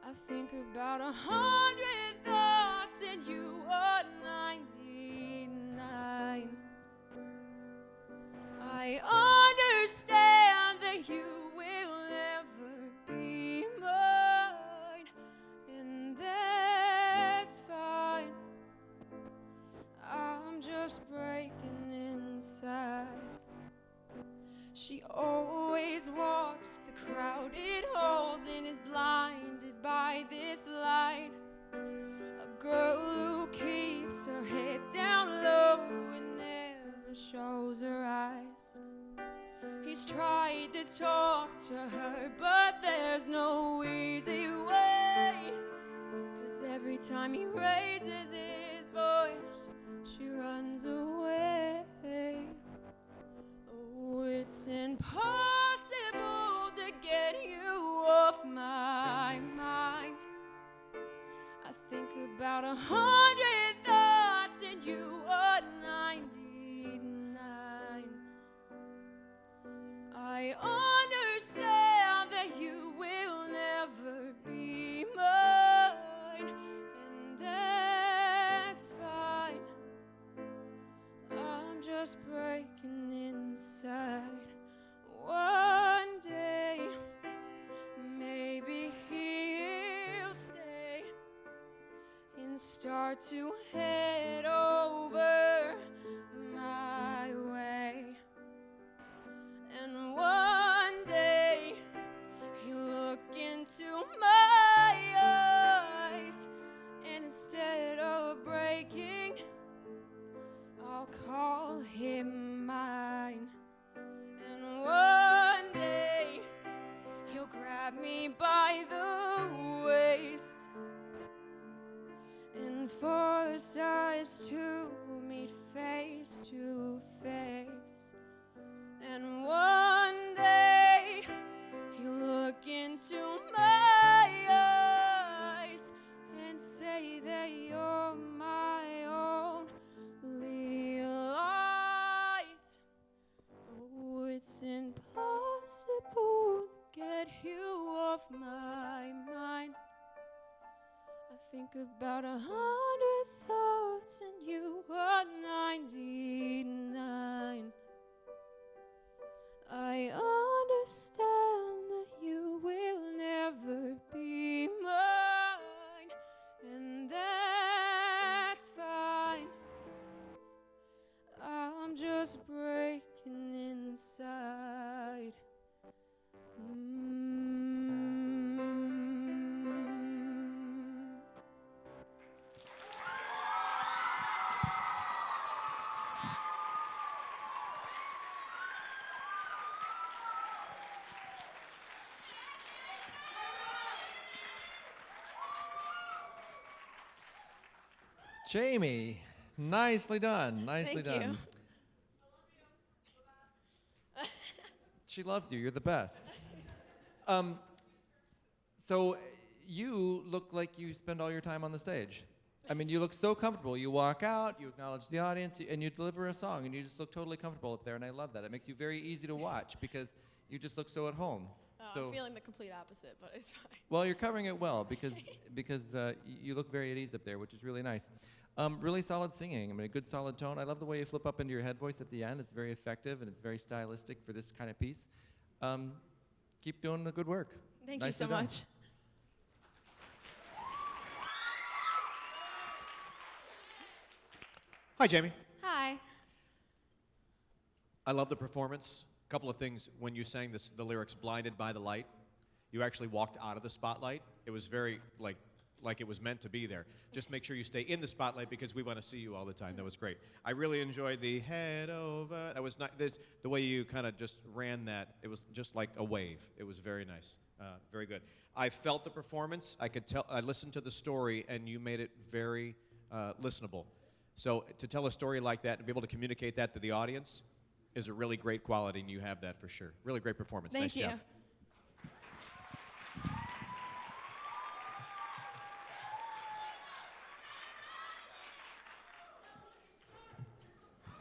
I think about 100 thoughts and you are 99. I understand that you will never be mine, and that's fine. I'm just breaking inside. She always walks the crowded halls and is blinded by this light. A girl who keeps her head down low and never shows her eyes. He's tried to talk to her, but there's no easy way. 'Cause every time he raises his voice, she runs away. Oh, it's 100 thoughts and you are 99. I understand that you will never be mine, and that's fine. I'm just breaking inside. One day, maybe he'll stay and start to head over my way. And one day, he'll look into my eyes, and instead of breaking, I'll call him mine. And one day, he'll grab me by the waist and force us to meet face to face. And one day, he'll look into my eyes and say that you're my only light. Oh, it's impossible to get you off my mind. I think about 100 thoughts and you are 99. I understand that you will never be mine, and that's fine. I'm just breaking inside. Jamie, nicely done. Nicely Thank done. you. She loves you. You're the best. So you look like you spend all your time on the stage. I mean, you look so comfortable. You walk out, you acknowledge the audience, and you deliver a song, and you just look totally comfortable up there, and I love that. It makes you very easy to watch because you just look so at home. So I'm feeling the complete opposite, but it's fine. well, you're covering it well because you look very at ease up there, which is really nice. Really solid singing. I mean, a good solid tone. I love the way you flip up into your head voice at the end. It's very effective and it's very stylistic for this kind of piece. Keep doing the good work. Thank you Nicely so done. much. Hi, Jamie. Hi. I love the performance. A couple of things. When you sang the lyrics "Blinded by the Light," you actually walked out of the spotlight. It was very like it was meant to be there. Just make sure you stay in the spotlight because we want to see you all the time. That was great. I really enjoyed the head over. That was not the way you kind of just ran that. It was just like a wave. It was very nice. Very good. I felt the performance. I could tell. I listened to the story, and you made it very listenable. So to tell a story like that and be able to communicate that to the audience is a really great quality, and you have that for sure. Really great performance. Thank nice you. job.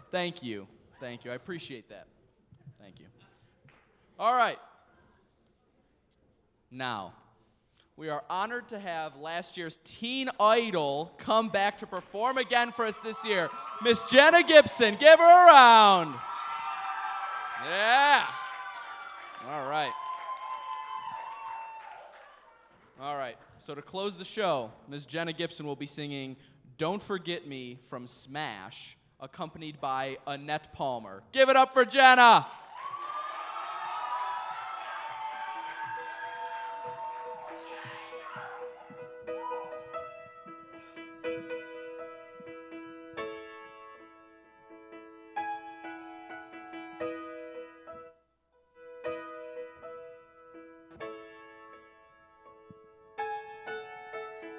Thank you. Thank you. I appreciate that. Thank you. All right. Now, we are honored to have last year's Teen Idol come back to perform again for us this year. Miss Jenna Gibson. Give her a round. Yeah. All right. All right. So to close the show, Miss Jenna Gibson will be singing Don't Forget Me from Smash, accompanied by Annette Palmer. Give it up for Jenna.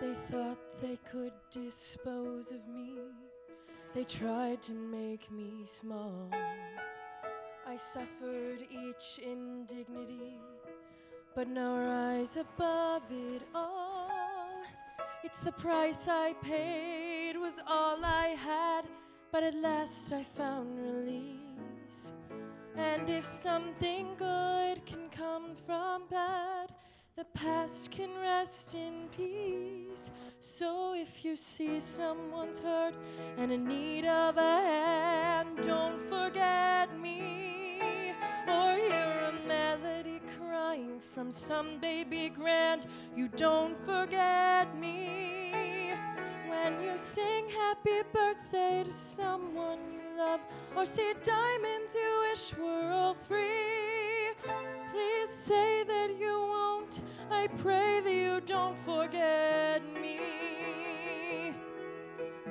They thought they could dispose of me. They tried to make me small. I suffered each indignity, but now rise above it all. It's the price I paid, was all I had, but at last I found release. And if something good can come from bad, the past can rest in peace. So if you see someone's hurt and in need of a hand, don't forget me. Or hear a melody crying from some baby grand, you don't forget me. When you sing happy birthday to someone you love, or see diamonds you wish were all free, please say that you won't. I pray that you don't forget me.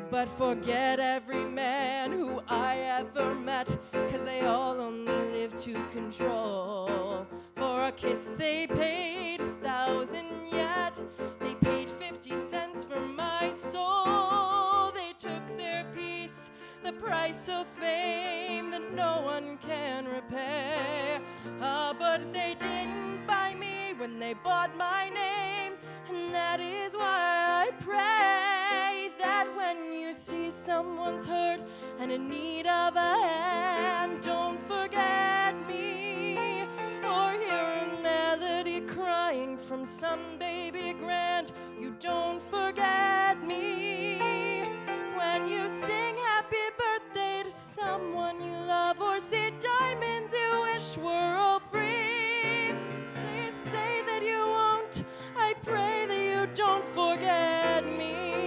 But forget every man who I ever met, 'cause they all only live to control. For a kiss they paid 1,000, yet they paid 50 cents for my soul. They took their piece, the price of fame that no one can repay. But they didn't buy me when they bought my name, and that is why I pray that when you see someone's hurt and in need of a hand, don't forget me. Or hear a melody crying from some baby grand, you don't forget me. When you sing happy birthday to someone you love, or see diamonds you wish were all free, please say that you won't. I pray that you don't forget me.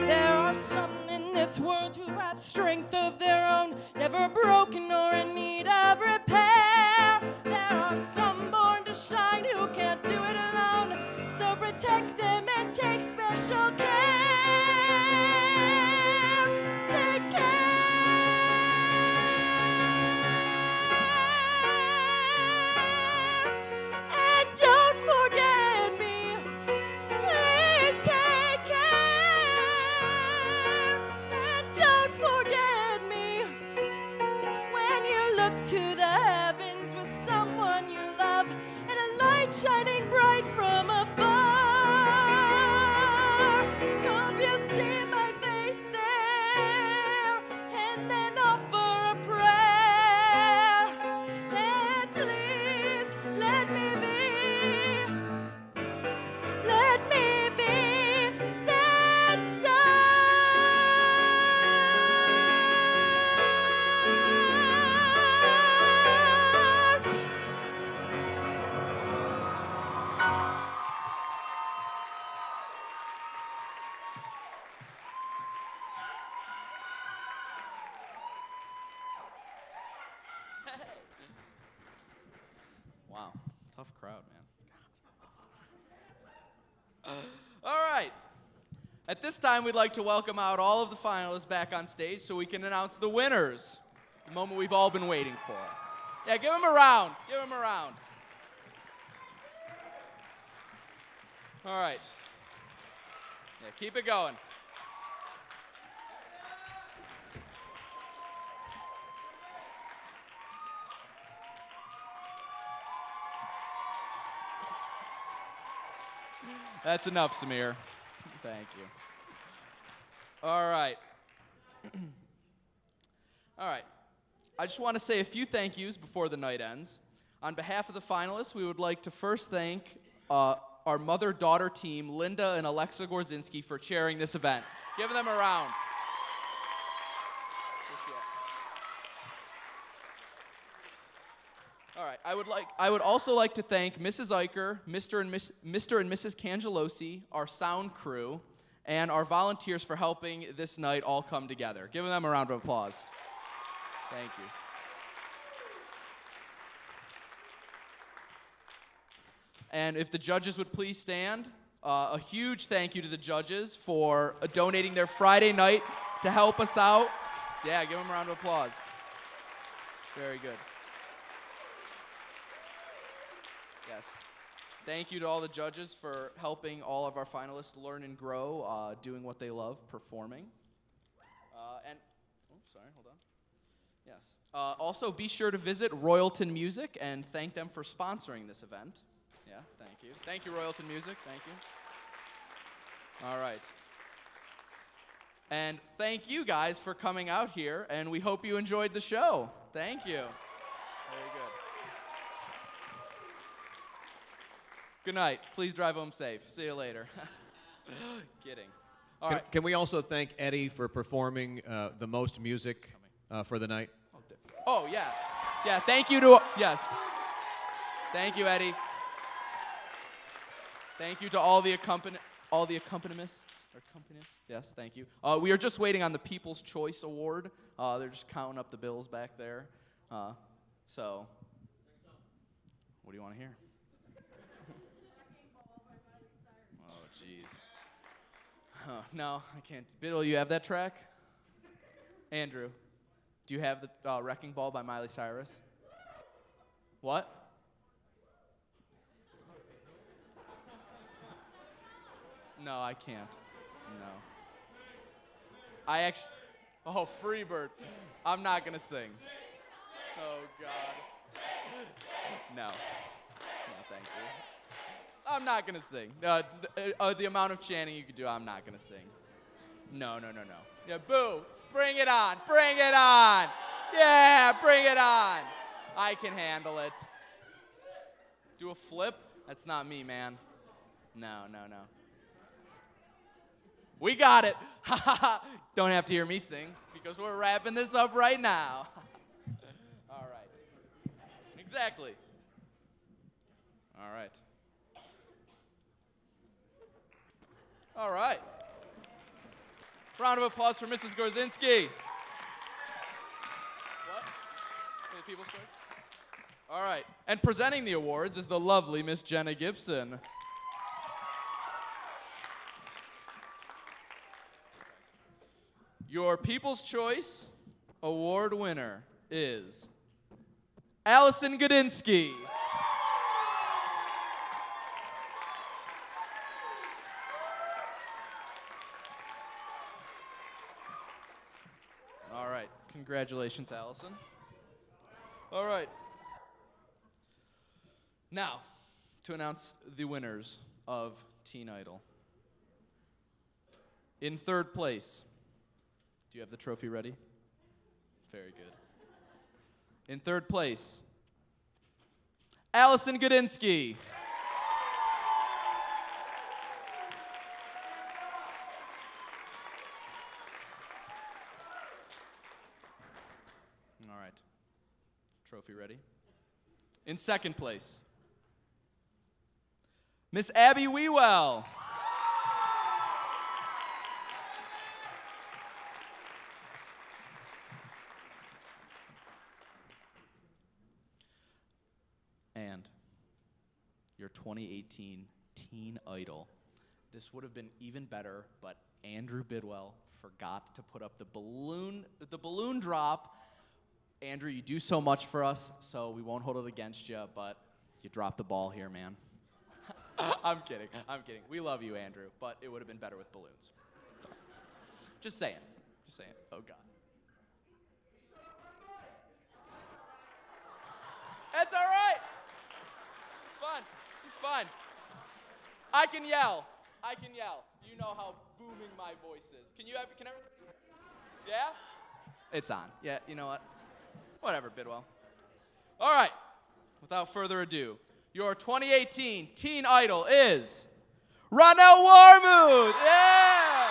There are some in this world who have strength of their own, never broken or in need of repair. There are some born to shine who can't do it alone, so protect them and take special care. Take care. And don't forget me. Please take care. And don't forget me. When you look to the heavens with someone you love, and a light shining bright from afar, hope you see my face there, and then offer a prayer. And please let me be that star. Wow, tough crowd, man. All right. At this time, we'd like to welcome out all of the finalists back on stage so we can announce the winners. The moment we've all been waiting for. Yeah, give them a round. Give them a round. All right. Yeah, keep it going. That's enough, Samir. Thank you. All right. All right. I just want to say a few thank yous before the night ends. On behalf of the finalists, we would like to first thank our mother-daughter team, Linda and Alexa Gorzinski, for chairing this event. Give them a round. All right, I would also like to thank Mrs. Eicher, Mr. and Mrs. Cangelosi, our sound crew, and our volunteers for helping this night all come together. Give them a round of applause. Thank you. And if the judges would please stand, a huge thank you to the judges for donating their Friday night to help us out. Yeah, give them a round of applause. Very good. Yes. Thank you to all the judges for helping all of our finalists learn and grow, doing what they love, performing. Hold on. Yes. Also, be sure to visit Royalton Music and thank them for sponsoring this event. Yeah, thank you. Thank you, Royalton Music. Thank you. All right. And thank you guys for coming out here, and we hope you enjoyed the show. Thank you. Very good. Good night. Please drive home safe. See you later. Kidding. All right. Can we also thank Eddie for performing the most music for the night? Oh, yeah. Yeah, thank you to, yes. Thank you, Eddie. Thank you to all the accompanists. Yes, thank you. We are just waiting on the People's Choice Award. They're just counting up the bills back there. So, what do you want to hear? Oh, jeez. No, I can't. Biddle, you have that track? Andrew, do you have the Wrecking Ball by Miley Cyrus? What? No, I can't. No. I actually... Oh, Freebird. I'm not going to sing. Oh, God. No. No, thank you. I'm not going to sing. The amount of chanting you could do, I'm not going to sing. No. Yeah, boo. Bring it on. Bring it on. Yeah, bring it on. I can handle it. Do a flip? That's not me, man. No. We got it. Don't have to hear me sing because we're wrapping this up right now. All right. Exactly. All right. All right. Round of applause for Mrs. Gorzinski. What? For the People's Choice? All right. And presenting the awards is the lovely Miss Jenna Gibson. Your People's Choice Award winner is Allison Godinsky. All right. Congratulations, Allison. All right. Now, to announce the winners of Teen Idol. In third place, do you have the trophy ready? Very good. In third place, Allison Godinsky. All right. Trophy ready? In second place, Miss Abby Wewell. And your 2018 Teen Idol. This would have been even better, but Andrew Bidwell forgot to put up the balloon drop. Andrew, you do so much for us, so we won't hold it against you, but you dropped the ball here, man. I'm kidding. We love you, Andrew, but it would have been better with balloons. Just saying. Oh, God. That's all right. It's fun. I can yell. You know how booming my voice is. Can everybody? Yeah? It's on. Yeah, you know what? Whatever, Bidwell. All right. Without further ado, your 2018 Teen Idol is Ronell Warmuth. Yeah!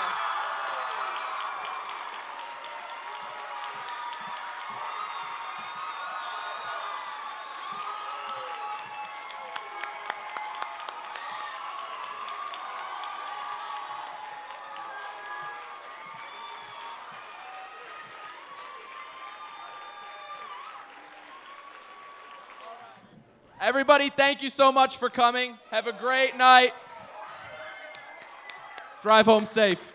Everybody, thank you so much for coming. Have a great night. Drive home safe.